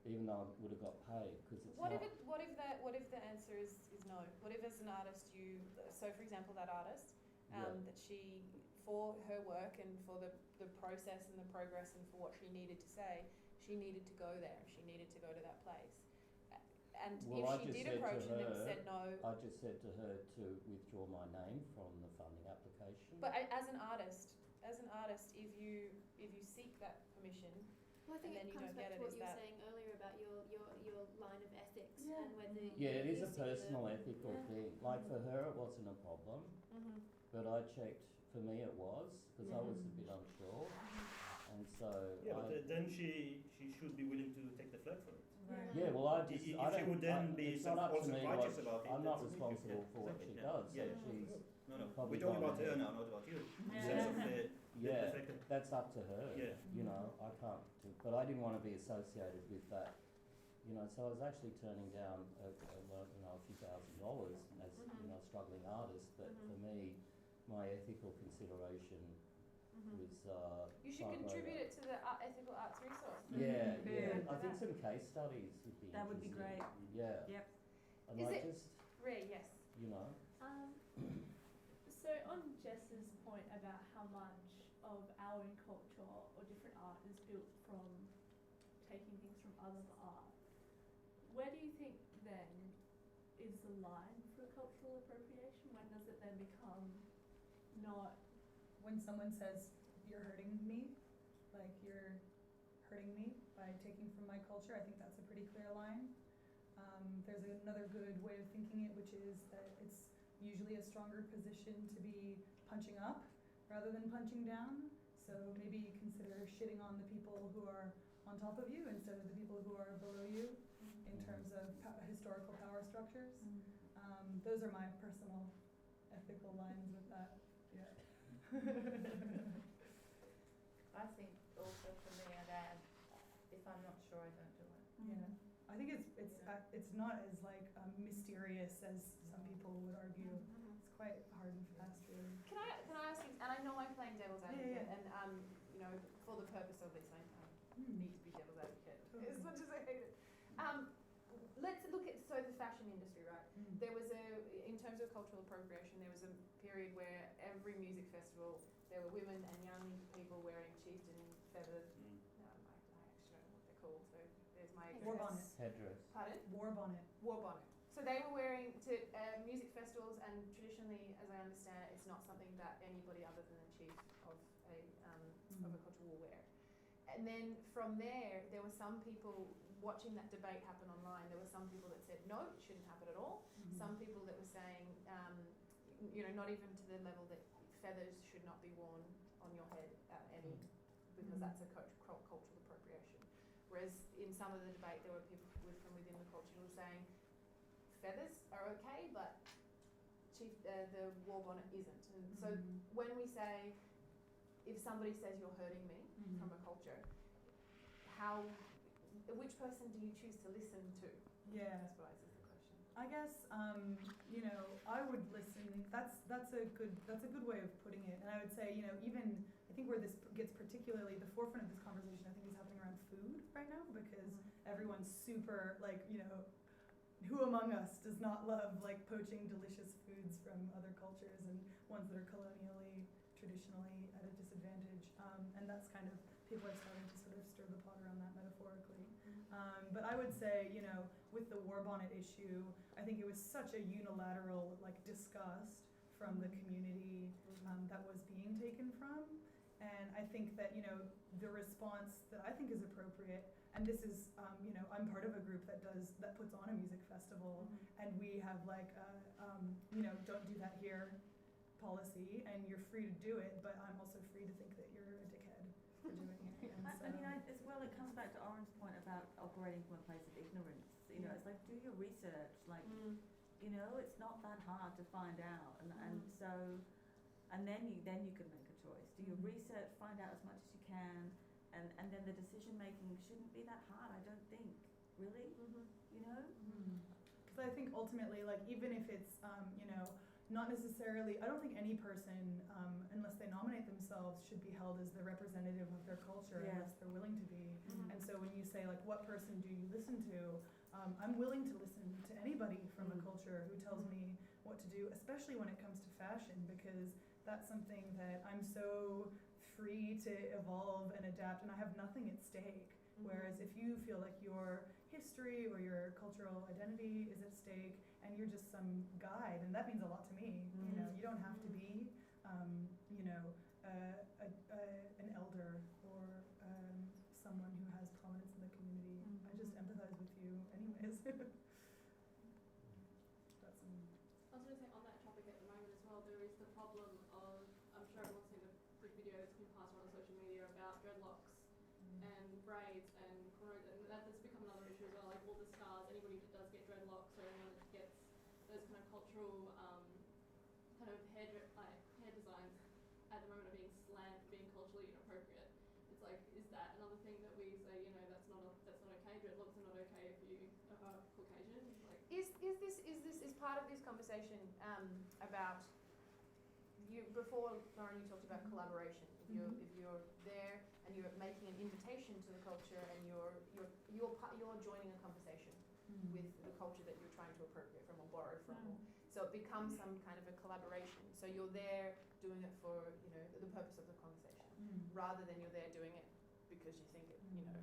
even though I would have got paid, because it's what if the answer is no? What if as an artist so for example that artist, that she, for her work and for the process and the progress and for what she needed to say, she needed to go there, she needed to go to that place. And if she did approach and then said no... I just said to her to withdraw my name from the funding application. But as an artist, if you seek that permission, well, I think and then it you comes don't back get to it, what you were saying earlier about your line of ethics and whether it is a personal ethical thing. Like for her, it wasn't a problem, but I checked. For me, it was, because I was a bit unsure, and so. Yeah, but then she should be willing to take the flag for it. Right. Yeah, well, I If don't. she would then be it's not up to also me righteous what about it, I'm not that's- responsible for what she does. So she's No, probably we're talking gone about her ahead. now, not about you. In sense of the fact that That's up to her. Yeah. You know, I can't do, but I didn't want to be associated with that. You know, so I was actually turning down a few $1,000 as a struggling artist. But for me, my ethical consideration was. you should contribute it to the ethical arts resource. Yeah, Yeah. I think some case studies would be. That would be interesting. great. Yeah. Yep. And Is I it- just, Yes. you know. So on Jess's point about how much of our own culture or different art is built from taking things from other art, where do you think then is the line for cultural appropriation? When does it then become not? When someone says, you're hurting me, like you're hurting me by taking from my culture, I think that's a pretty clear line. There's another good way of thinking it, which is that it's usually a stronger position to be punching up rather than punching down. So maybe consider shitting on the people who are on top of you instead of the people who are below you in terms of historical power structures. Those are my personal ethical lines with that. Yeah. I think also for me, I'd add, if I'm not sure, I don't do it. Yeah. I think it's not as like mysterious as some people would argue. It's quite hard and fast, really. Can I ask you, and I know I'm playing devil's advocate, Yeah. and for the purpose of this, I need to be devil's advocate as much as I hate it. Let's look at the fashion industry, right? There was in terms of cultural appropriation, there was a period where every music festival there were women and young people wearing chieftain feathers. I actually don't know what they're called. So there's my War bonnet. Headdress. Pardon? War bonnet. War bonnet. So they were wearing to music festivals, and traditionally, as I understand it, it's not something that anybody other than the chief of a culture will wear. And then from there were some people watching that debate happen online. There were some people that said no, it shouldn't happen at all. Some people that were saying, not even to the level that feathers should not be worn on your head because that's a cultural appropriation. Whereas in some of the debate, there were people from within the culture who were saying feathers are okay, but the war bonnet isn't. And so when we say, if somebody says you're hurting me from a culture, which person do you choose to listen to? Yeah. I suppose is the question. I guess I would listen. That's a good way of putting it. And I would say, even I think where this gets particularly the forefront of this conversation, I think is happening around food right now, because everyone's super who among us does not love poaching delicious foods from other cultures and ones that are colonially, traditionally at a disadvantage. And that's kind of, people are starting to sort of stir the pot around that metaphorically. But I would say, with the war bonnet issue, I think it was such a unilateral disgust from the community that was being taken from. And I think that, the response that I think is appropriate, and this is, I'm part of a group that puts on a music festival, and we have don't do that here policy, and you're free to do it, but I'm also free to think that you're a dickhead for doing it. And as well, it comes back to Oren's point about operating from a place of ignorance. It's like, do your research. It's not that hard to find out, and then you can make a choice. Do your research, find out as much as you can, and then the decision making shouldn't be that hard. I don't think, really. you know? Because I think ultimately, like, even if it's, you know, not necessarily, I don't think any person, unless they nominate themselves, should be held as the representative of their culture unless they're willing to be. And so when you say, like, what person do you listen to, I'm willing to listen to anybody from a culture who tells me what to do, especially when it comes to fashion, because that's something that I'm so free to evolve and adapt, and I have nothing at stake. Whereas if you feel like your history or your cultural identity is at stake and you're just some guide, and that means a lot to me. You know, you don't have to be, you know, an elder or someone who has prominence in the community. I just empathize with you anyways. That's I was going to say, on that topic at the moment as well, there is the problem of, I'm sure everyone's seen the video that's been passed around on social media about dreadlocks and braids and cornrows, and that's become another issue as well. Like, all the stars, anybody that does get dreadlocks or anyone that gets those kind of cultural kind of hair designs at the moment are being slammed for being culturally inappropriate. It's like, is that another thing that we say, you know, that's not okay, dreadlocks are not okay if you are Caucasian? Like, is part of this conversation about you, before Loren, you talked about collaboration. If you're there and you're making an invitation to the culture and you're joining a conversation with the culture that you're trying to appropriate from or borrow from, so it becomes some kind of a collaboration. So you're there doing it for, you know, the purpose of the conversation, rather than you're there doing it because you think it, you know,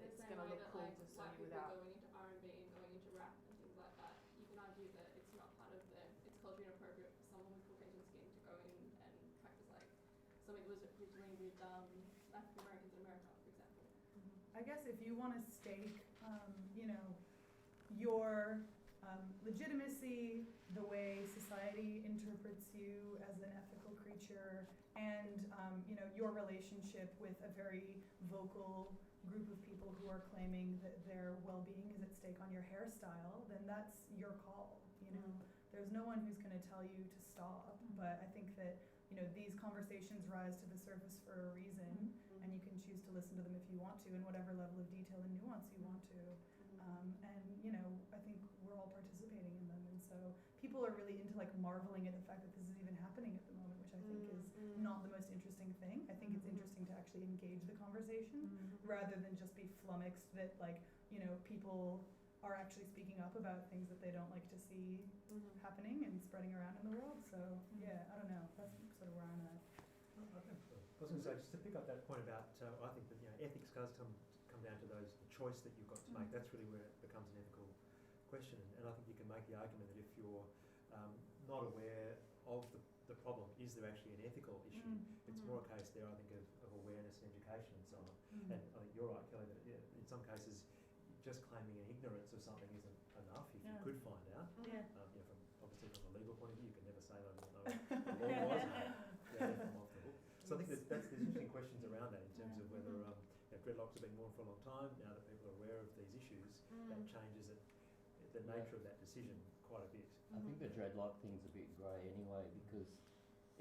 it's going to look cool to white somebody people without. going into R&B and going into rap and things like that. You can argue that it's not part of it's culturally inappropriate for someone with Caucasian skin to go in and practice like something that was originally with African Americans in America, for example. I guess if you want to stake, you know, your legitimacy, the way society interprets you as an ethical creature, and you know, your relationship with a very vocal group of people who are claiming that their well-being is at stake on your hairstyle, then that's your call. You know, there's no one who's going to tell you to stop. But I think that, you know, these conversations rise to the surface for a reason, and you can choose to listen to them if you want to, in whatever level of detail and nuance you want to. And, you know, I think we're all participating in them. And so people are really into, like, marveling at the fact that this is even happening at the moment, which I think is not the most interesting thing. I think it's interesting to actually engage the conversation rather than just be flummoxed that, like, you know, people are actually speaking up about things that they don't like to see happening and spreading around in the world. So, yeah, I don't know. That's sort of where I'm at. I was going to say, just to pick up that point about, I think that, you know, ethics does come down to the choice that you've got to make. That's really where it becomes an ethical question. And I think you can make the argument that if you're not aware of the problem, is there actually an ethical issue? It's more a case there, I think, of awareness and education and so on. And I think you're right, Kelly, that in some cases, just claiming an ignorance of something isn't enough. If you could find out, you know, obviously from a legal point of view, you can never say that I didn't know what the law was. I'm off the hook. So I think there's interesting questions around that in terms of whether you know, dreadlocks have been worn for a long time. Now that people are aware of these issues, that changes the nature of that decision quite a bit. I think the dreadlock thing's a bit grey anyway, because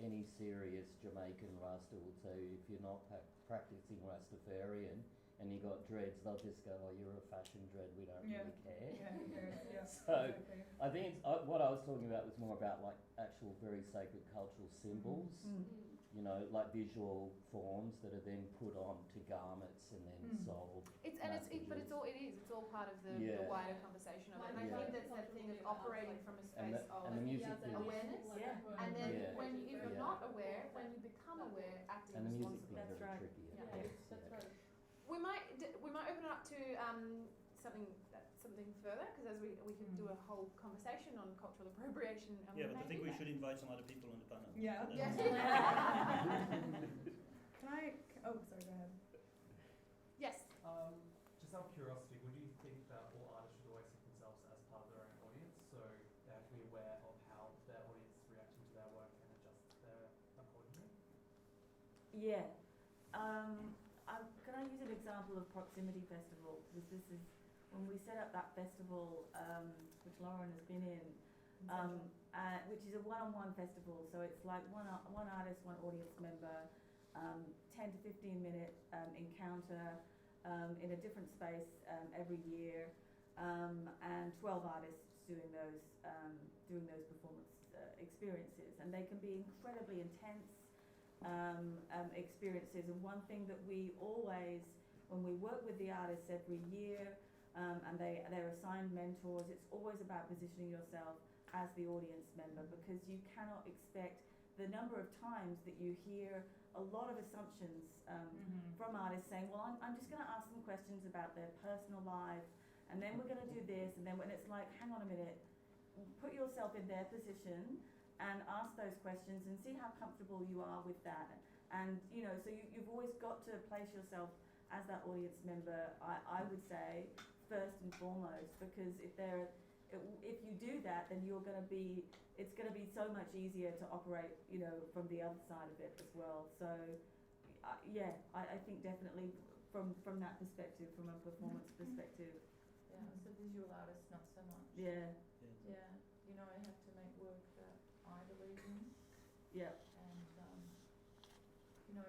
any serious Jamaican Rasta will tell you if you're not practicing Rastafarian and you got dreads, they'll just go, oh, you're a fashion dread, we don't really care. So exactly. I think what I was talking about was more about, like, actual very sacred cultural symbols, you know, like visual forms that are then put onto garments and then sold. It's all part of the wider conversation of it. And I think that's that thing of operating from a space of awareness. And then if you're not aware, when you become aware, acting and the music responsibly. thing's very tricky. That's right. We might open it up to something further, because as we could do a whole conversation on cultural appropriation. But I think we should invite some other people on the panel. Yeah. Yes. Can I? Oh, sorry. Go ahead. Yes. Just out of curiosity, would you think that all artists should always see themselves as part of their own audience, so they have to be aware of how their audience is reacting to their work and adjust accordingly? Yeah. Can I use an example of Proximity Festival? Because this is when we set up that festival, which Loren has been in, which is a one-on-one festival. So it's like one artist, one audience member, 10 to 15 minute encounter in a different space every year. and 12 artists doing those performance experiences, and they can be incredibly intense experiences. And one thing that we always, when we work with the artists every year, and they're assigned mentors, it's always about positioning yourself as the audience member, because you cannot expect the number of times that you hear a lot of assumptions from artists saying, well, I'm just going to ask them questions about their personal life, and then we're going to do this, and then when it's like, hang on a minute, put yourself in their position and ask those questions and see how comfortable you are with that. And, you know, so you've always got to place yourself as that audience member, I would say, first and foremost, because if you do that, then it's going to be so much easier to operate, you know, from the other side of it as well. So, I think definitely from that perspective, from a performance perspective. Yeah, as a visual artist, not so much. Yeah. Yeah, you know, I have to make work that I believe in. Yeah. And, you know,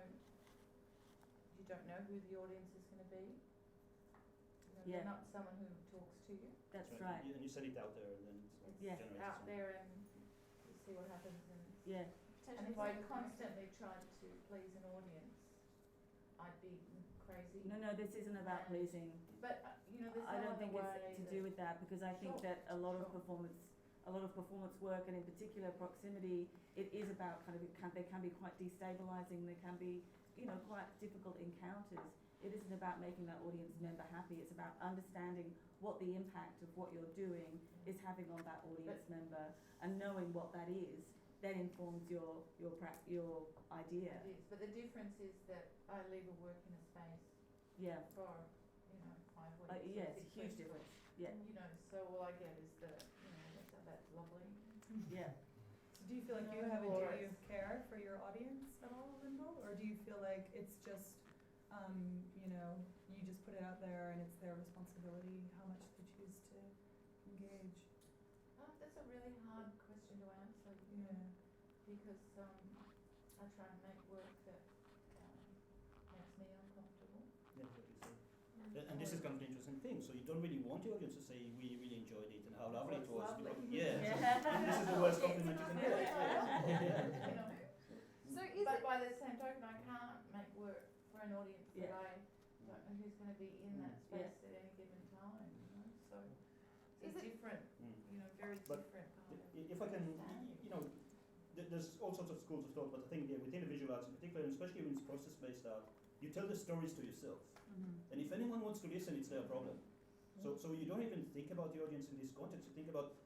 you don't know who the audience is going to be. You know, they're not someone who talks to you. That's right. And you set it out there, and then it generates out something. there, and you see what happens. And and if I constantly tried to please an audience, I'd be crazy. No, this isn't about pleasing. But you know, there's I no don't think other it's to way do with that, because I think that a lot of performance work, and in particular proximity, it is about they can be quite destabilising. They can be, you know, quite difficult encounters. It isn't about making that audience member happy. It's about understanding what the impact of what you're doing is having on that audience member, and knowing what that is then informs your idea. It is, but the difference is that I leave a work in a space. Yeah. For, you know, 5 weeks. Yeah, it's a huge difference. Yeah. You know, so all I get is that's lovely. Yeah. So do you feel like you have a duty of care for your audience at all, Lyndall? Or do you feel like it's just, you know, you just put it out there and it's their responsibility how much they choose to engage? That's a really hard question to answer. Yeah. Because I try and make work that makes me uncomfortable. Yeah, exactly so. And this is kind of an interesting thing. So you don't really want your audience to say we really enjoyed it and how lovely it was. Lovely. Yeah. And this is the worst compliment you can get. You know. So but by the same token, I can't make work for an audience that I don't know who's going to be in that space at any given time. You know? So it's different. You know, very different. If I can, you know, there's all sorts of schools of thought, but I think within the visual arts in particular, and especially when it's process-based art, you tell the stories to yourself. And if anyone wants to listen, it's their problem. So you don't even think about the audience in this context. You think about,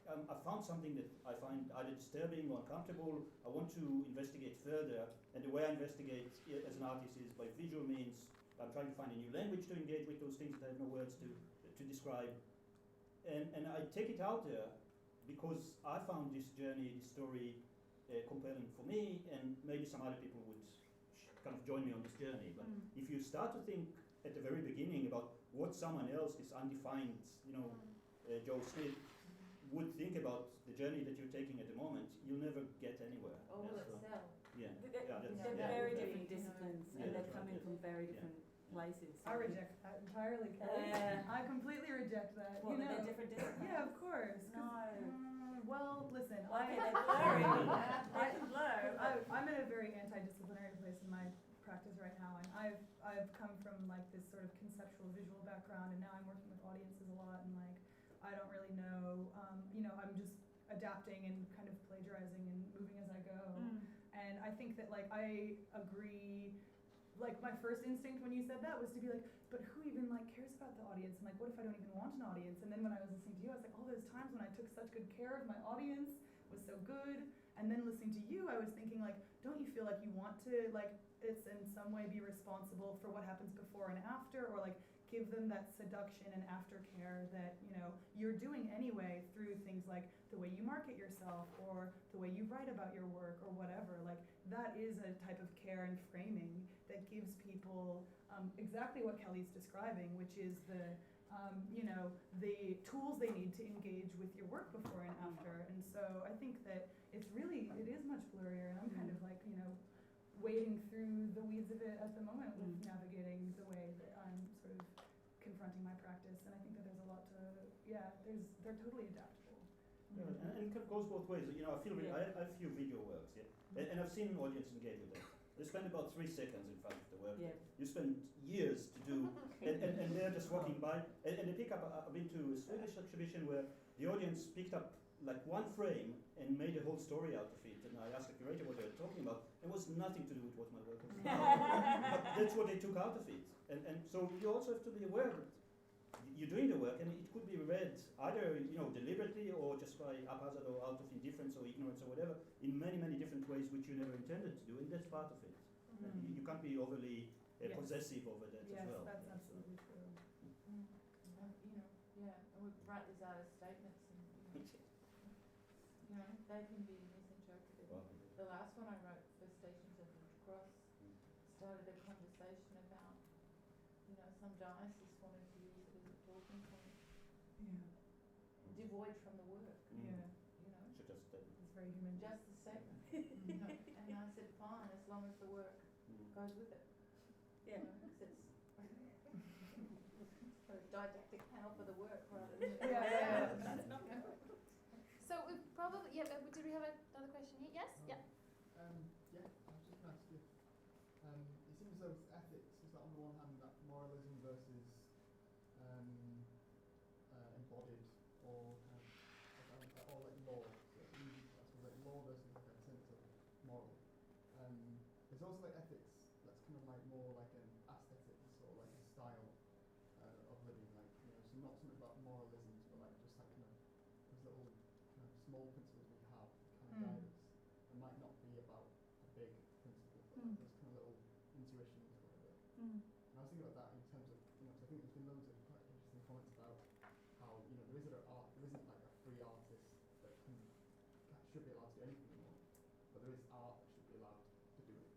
I found something that I find either disturbing or uncomfortable. I want to investigate further, and the way I investigate as an artist is by visual means. I'm trying to find a new language to engage with those things that I have no words to describe. And I take it out there because I found this story compelling for me, and maybe some other people would kind of join me on this journey. But if you start to think at the very beginning about what someone else, this undefined, you know, Joe Smith, would think about the journey that you're taking at the moment, you'll never get anywhere. Or will it sell? They're very different disciplines, and they're coming from very different places. I reject that entirely, Kelly. I completely reject that. Well, you know. they're different disciplines. Yeah, of course. No. Well, listen, Okay, they're blurry. I'm in a very anti-disciplinary place in my practice right now, and I've come from like this sort of conceptual visual background, and now I'm working with audiences a lot, and like I don't really know, you know, I'm just adapting and kind of plagiarizing and moving as I go. And I think that like I agree. Like my first instinct when you said that was to be like, but who even like cares about the audience? And like, what if I don't even want an audience? And then when I was listening to you, I was like, all those times when I took such good care of my audience was so good. And then listening to you, I was thinking like, don't you feel like you want to like, it's in some way be responsible for what happens before and after, or like give them that seduction and aftercare that, you know, you're doing anyway through things like the way you market yourself or the way you write about your work or whatever. Like that is a type of care and framing that gives people exactly what Kelly's describing, which is the, you know, the tools they need to engage with your work before and after. And so I think that it is much blurrier, and I'm kind of like, you know, wading through the weeds of it at the moment with navigating the way that I'm sort of confronting my practice, and I think that there's a lot to they're totally adaptable. Yeah, and it goes both ways. You know, I feel Yeah. I have few video works, and I've seen an audience engage with them. They spend about 3 seconds in front of the work. Yeah. You spend years to do, and they're just walking by, and they pick up. I've been to a Swedish exhibition where the audience picked up like one frame and made a whole story out of it. And I asked the curator what they were talking about. It was nothing to do with what my work was about. But that's what they took out of it. And so you also have to be aware that you're doing the work, and it could be read either deliberately or just by haphazard or out of indifference or ignorance or whatever in many different ways which you never intended to do, and that's part of it. And you can't be overly Yes. possessive over that Yes, as well. that's absolutely true. And we write these artist statements, and they can be misinterpreted. Well, The last one I wrote for Stations of the Cross started a conversation about, some diocese wanted to use it as a talking point, Yeah. devoid from the work, Yeah. Should just It's very human. just the statement. And I said, fine, as long as the work goes with it. Yeah. 'Cause it's a didactic panel for the work rather than So we probably, did we have another question here? Yes? Yeah. Yeah, I was just going to ask you, it seems as though ethics is that on the one hand that moralism versus embodied or or like law. So I suppose like law versus like a sense of moral. There's also like ethics that's kind of like more like an aesthetics or like a style of living, like so not something about moralisms, but like just like kind of those little kind of small principles we have that kind of guide us. It might not be about a big principle, but like those kind of little intuitions or whatever. And I was thinking about that in terms of, 'cause I think there's been loads of quite interesting comments about how, there isn't like a free artist that should be allowed to do anything anymore, but there is art that should be allowed to do it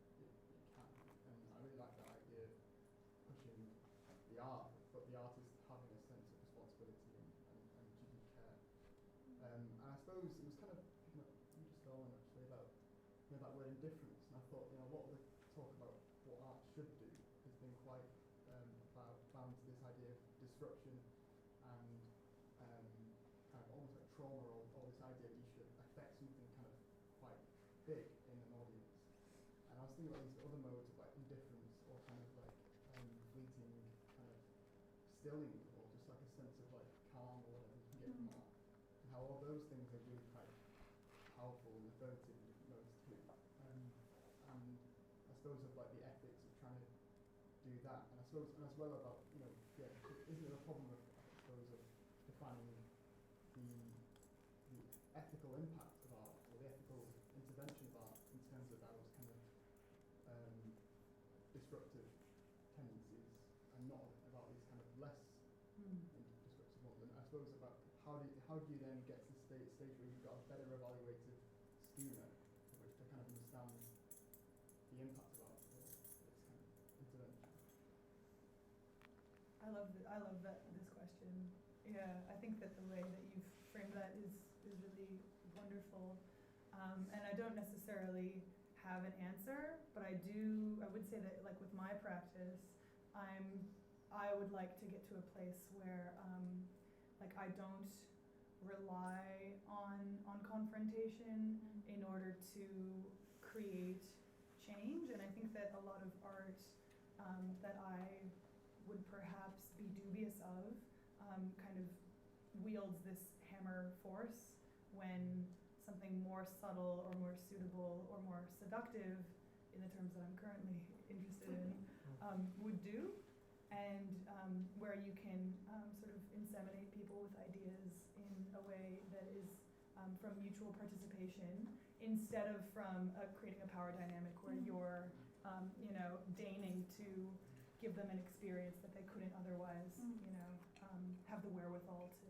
can. And I really like that idea of pushing the art, but the artist having a sense of responsibility and duty of care. And I suppose it was kind of picking up you just going actually about that word indifference, and I thought a lot of the talk about what art should do has been quite bound to this idea of disruption and kind of almost like trauma or this idea that you should affect something kind of quite big in an audience. And I was thinking about these other modes of like indifference or kind of like fleeting kind of stilling or just like a sense of like calm or whatever you can get from art, and how all those things are really quite powerful and affirmative in different modes too. And I suppose of like the ethics of trying to do that, and I suppose and as well about isn't there a problem of I suppose of defining the ethical impact of art or the ethical intervention of art in terms of those kind of disruptive tendencies, and not about these kind of less disruptive ones. And I suppose about how do you then get to the stage where you've got a better evaluative schema of which to kind of understand the impact of art or its kind of intervention. I love this question. Yeah, I think that the way that you've framed that is really wonderful. And I don't necessarily have an answer, but I would say that like with my practice, I would like to get to a place where like I don't rely on confrontation in order to create change. And I think that a lot of art that I would perhaps be dubious of kind of wields this hammer force when something more subtle or more suitable or more seductive, in the terms that I'm currently interested in, would do, and where you can sort of inseminate people with ideas in a way that is from mutual participation instead of from creating a power dynamic where you're deigning to give them an experience that they couldn't otherwise have the wherewithal to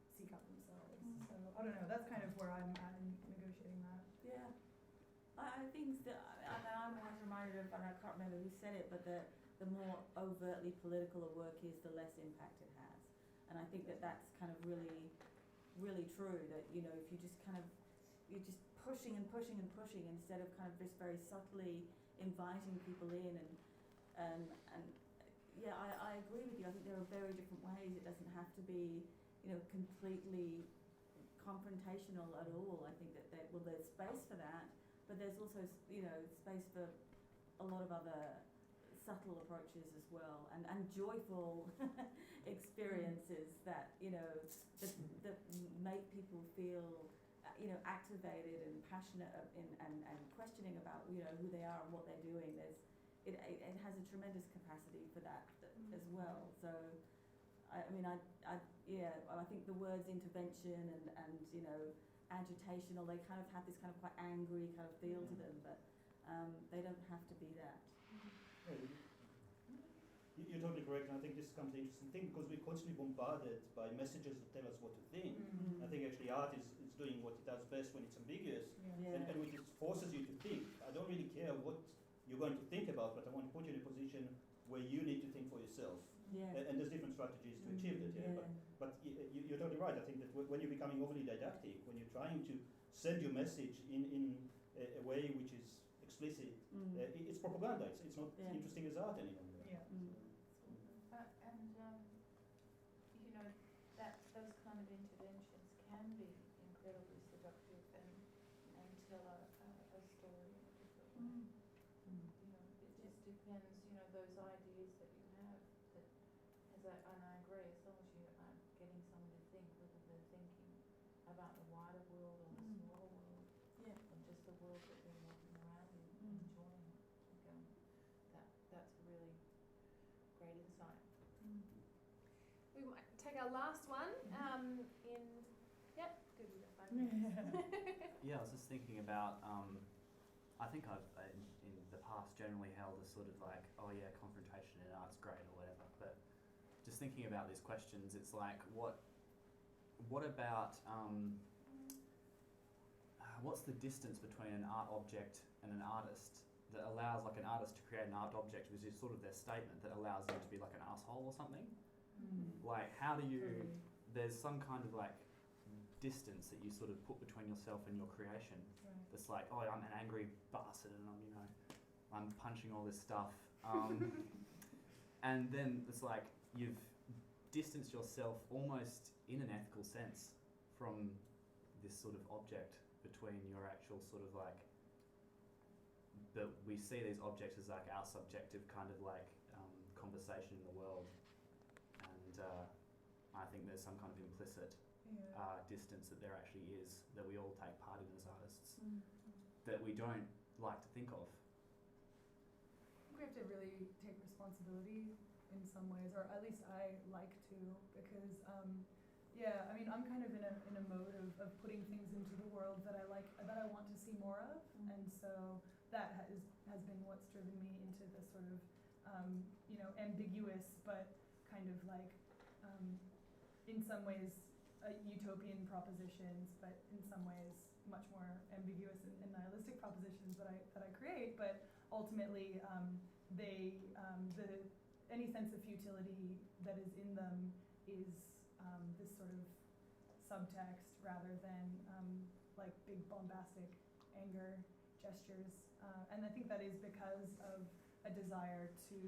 seek out themselves. So I don't know, that's kind of where I'm at in negotiating that. Yeah. I think that, I'm always reminded of, and I can't remember who said it, but the more overtly political a work is, the less impact it has. And I think that that's kind of really, really true, that, if you just kind of, you're just pushing and pushing and pushing instead of kind of just very subtly inviting people in and yeah, I agree with you. I think there are very different ways. It doesn't have to be, completely confrontational at all. I think that there's space for that, but there's also, space for a lot of other subtle approaches as well, and joyful experiences that, that make people feel, activated and passionate and questioning about, who they are and what they're doing. It has a tremendous capacity for that as well. So, I think the words intervention and agitation, or they kind of have this kind of quite angry kind of feel to them, but they don't have to be that. You're totally correct, and I think this comes to the interesting thing, because we're constantly bombarded by messages that tell us what to think. I think actually art is doing what it does best when it's ambiguous, and which forces you to think. I don't really care what you're going to think about, but I want to put you in a position where you need to think for yourself. And there's different strategies to achieve that. But you're totally right. I think that when you're becoming overly didactic, when you're trying to send your message in a way which is explicit, it's propaganda. It's not interesting as art any longer. Those kind of interventions can be incredibly seductive and tell a story in a different way. It just depends, those ideas that you have, and I agree, as long as you are getting someone to think, whether they're thinking about the wider world or the smaller world, or just the world that they're walking around in and enjoying. That's a really great insight. We might take our last one good, we've got 5 minutes. Yeah, I was just thinking about, I think I've in the past generally held a sort of like, confrontation in art's great or whatever, but just thinking about these questions, it's like, what about, what's the distance between an art object and an artist that allows like an artist to create an art object, which is sort of their statement, that allows them to be like an asshole or something? Like, how do you, there's some kind of like distance that you sort of put between yourself and your creation. That's like, I'm an angry bastard and I'm punching all this stuff. And then it's like, you've distanced yourself almost in an ethical sense from this sort of object between your actual sort of like, that we see these objects as like our subjective kind of like conversation in the world. And I think there's some kind of implicit distance that there actually is, that we all take part in as artists, that we don't like to think of. We have to really take responsibility in some ways, or at least I like to, because I'm kind of in a mode of putting things into the world that I like, that I want to see more of, and so that has been what's driven me into this sort of ambiguous but kind of like in some ways utopian propositions, but in some ways much more ambiguous and nihilistic propositions that I create, but ultimately any sense of futility that is in them is this sort of subtext rather than like big bombastic anger gestures, and I think that is because of a desire to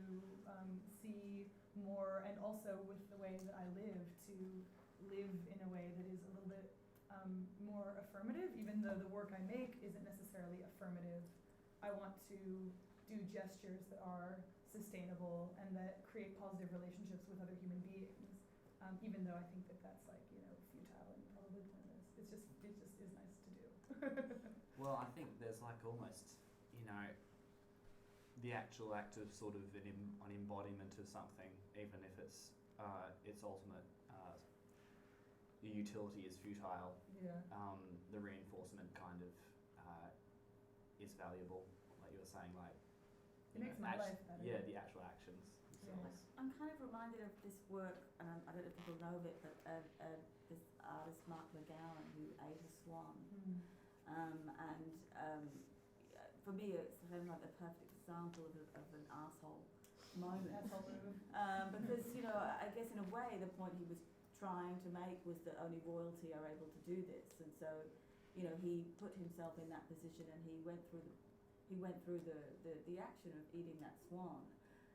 see more, and also with the way that I live, to live in a way that is a little bit more affirmative, even though the work I make isn't necessarily affirmative. I want to do gestures that are sustainable and that create positive relationships with other human beings, even though I think that that's like, futile and probably pointless. It just is nice to do. Well, I think there's like almost, the actual act of sort of an embodiment of something, even if it's its ultimate utility is futile. The reinforcement kind of is valuable, like you were saying, like it makes my life better. Yeah, the actual actions themselves. I'm kind of reminded of this work, and I don't know if people know of it, but this artist Mark McGowan who ate a swan, for me it's kind of like the perfect example of an arsehole moment. Because I guess in a way the point he was trying to make was that only royalty are able to do this, and so he put himself in that position, and he went through the action of eating that swan.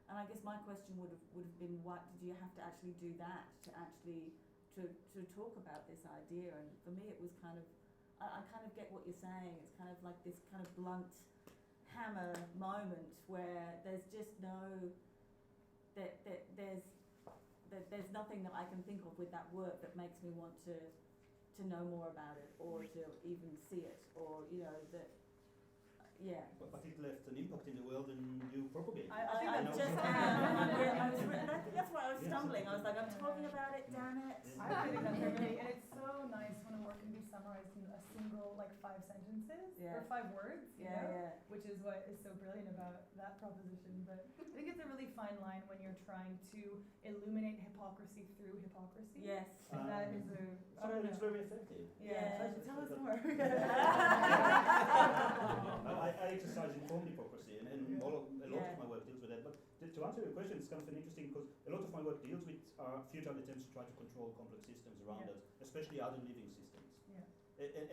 And I guess my question would have been, what did you have to actually do that to actually to talk about this idea, and for me it was kind of, I kind of get what you're saying. It's kind of like this kind of blunt hammer moment where there's just there's nothing that I can think of with that work that makes me want to know more about it, or to even see it, or that. Yeah. But it left an impact in the world and you propagate. I just and I think that's why I was stumbling. I was like, I'm talking about it, damn it. I think that's really, and it's so nice when a work can be summarized in a single, like 5 sentences, or 5 words, you know? Which is what is so brilliant about that proposition. But I think it's a really fine line when you're trying to illuminate hypocrisy through hypocrisy. Yes. And that is it's very effective. Yeah, tell us more. I exercise informed hypocrisy, and a lot of my work deals with that. But to answer your question, it's kind of interesting because a lot of my work deals with futile attempts to try to control complex systems around us, especially other living systems. Yeah.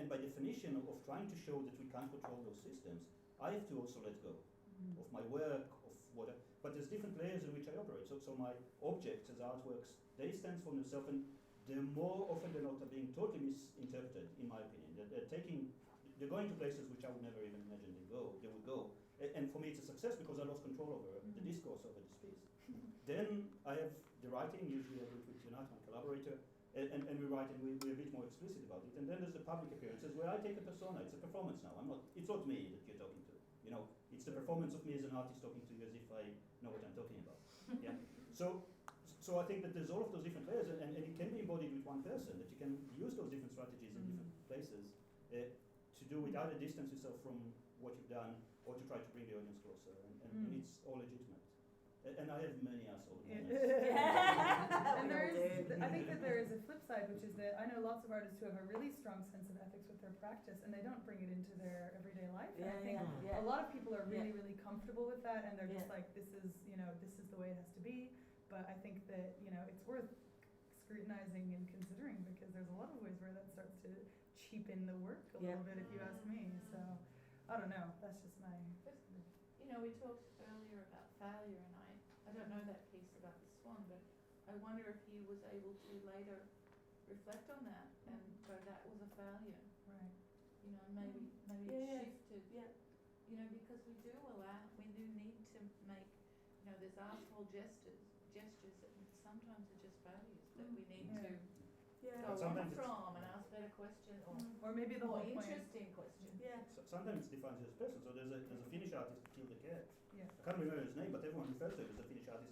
And by definition of trying to show that we can't control those systems, I have to also let go of my work, of what. But there's different layers in which I operate. So my objects as artworks, they stand for themselves, and they're more often than not are being totally misinterpreted, in my opinion. They're going to places which I would never even imagine they would go. And for me it's a success because I lost control over the discourse over this piece. Then I have the writing, usually I do it with Jonathan, my collaborator, and we write and we're a bit more explicit about it. And then there's the public appearances where I take a persona. It's a performance now. It's not me that you're talking to. It's the performance of me as an artist talking to you as if I know what I'm talking about. Yeah. So I think that there's all of those different layers, and it can be embodied with one person, that you can use those different strategies in different places to do it, either distance yourself from what you've done or to try to bring the audience closer, and it's all legitimate. And I have many asshole moments. And I think that there is a flip side, which is that I know lots of artists who have a really strong sense of ethics with their practice, and they don't bring it into their everyday life. And I think a lot of people are really, really comfortable with that, and they're just like, this is the way it has to be. But I think that, it's worth scrutinizing and considering, because there's a lot of ways where that starts to cheapen the work a little bit, if you ask me. So, I don't know, that's just my... We talked earlier about failure, and I don't know that piece about the swan, but I wonder if he was able to later reflect on that and go, that was a failure. Right. Maybe it shifted. Yeah. Because we do need to make, there's artful gestures that sometimes are just failures that we need to go on from and ask better questions, or maybe the more whole point. Interesting questions. Yeah. Sometimes it defines you as a person. So there's a Finnish artist who killed a cat. Yeah. I can't remember his name, but everyone refers to him as the Finnish artist.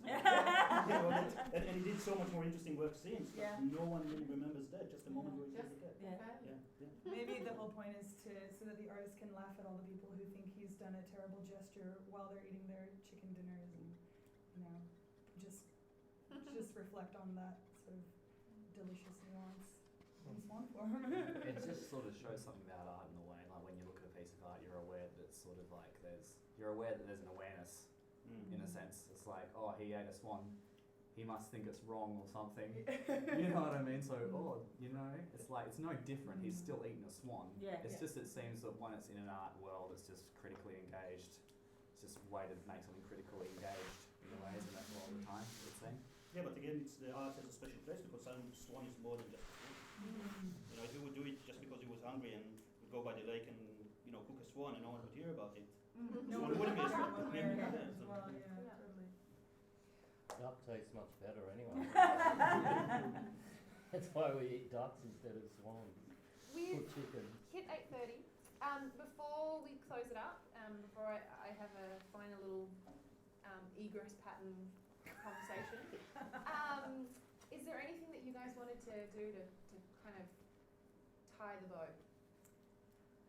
And he did so much more interesting work since, but no one really remembers that, just the moment where he killed the cat. Maybe the whole point is so that the artist can laugh at all the people who think he's done a terrible gesture while they're eating their chicken dinners, and just reflect on that sort of delicious nuance in swan form. It just sort of shows something about art in a way. Like when you look at a piece of art, you're aware that it's sort of like you're aware that there's an awareness in a sense. It's like, oh, he ate a swan, he must think it's wrong or something. You know what I mean? So, it's like it's no different. He's still eating a swan. It's just, it seems that when it's in an art world, it's just critically engaged. It's just a way to make something critically engaged in a way, isn't it? All the time, it would seem. Yeah, but again, it's the art has a special place because some swan is more than just a swan. If you would do it just because he was hungry and would go by the lake and cook a swan and no one would hear about it. No one wouldn't be a swan. Totally. Duck tastes much better anyway. That's why we eat ducks instead of swans. Or chicken. Hit 8:30. Before we close it up, before I have a final little egress pattern conversation, is there anything that you guys wanted to do to kind of tie the bow? I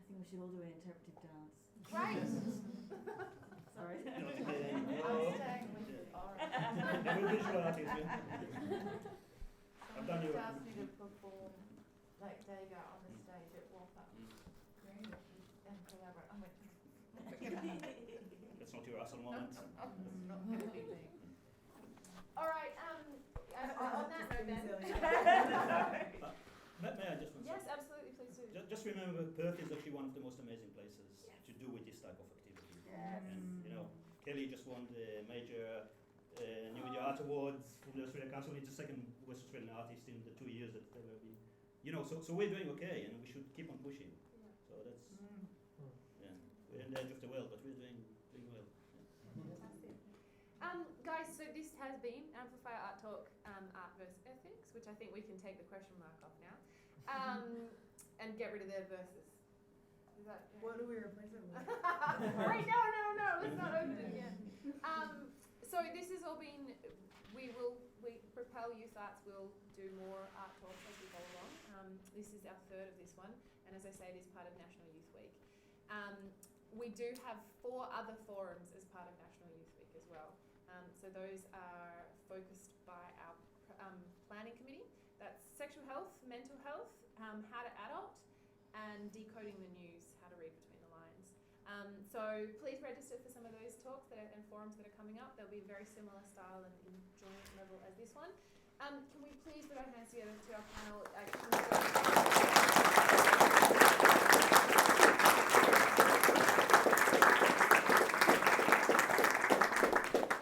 think we should all do an interpretive dance. Great! Sorry. I'm staying with you. We're visual artists. Someone just asked me to perform like Degas on the stage at Waltham. Great. And collaborate. I went, That's not your asshole moment. it's not going to be me. All right, on that note then. May I just one Yes, second? absolutely, please do. Just remember, Perth is actually one of the most amazing places to do with this type of activity. Yes. And Kelli just won the major New Media Art Awards from the Australian Council. It's the second West Australian artist in the 2 years that there will be. So we're doing okay, and we should keep on pushing. Yeah. So that's yeah. We're in the edge of the world, but we're doing well. Fantastic. Guys, so this has been Amplifier Art Talk, Art versus Ethics, which I think we can take the question mark off now, and get rid of their versus. Is that? What do we replace it with? Right, no, let's not open it yet. So this has all been, we Propel Youth Arts will do more art talks as we go along. This is our third of this one, and as I say, it is part of National Youth Week. We do have 4 other forums as part of National Youth Week as well. So those are focused by our planning committee. That's sexual health, mental health, how to adult, and decoding the news, how to read between the lines. So please register for some of those talks and forums that are coming up. They'll be very similar style and enjoyment level as this one. Can we please put our hands together to our panel?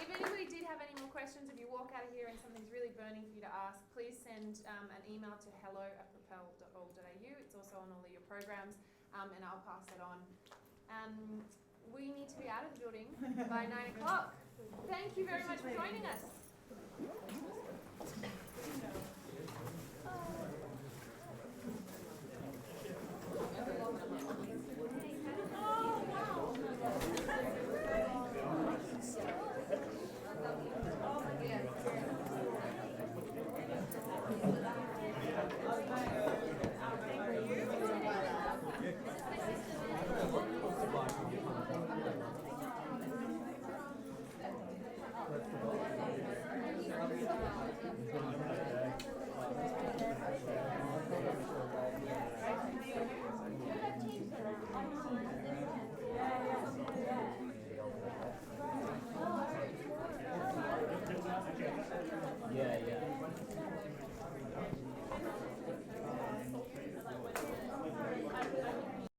If anybody did have any more questions, if you walk out of here and something's really burning for you to ask, please send an email to hello@propel.org.au. It's also on all of your programs, and I'll pass it on. We need to be out of the building by 9 o'clock. Thank you very much for joining us.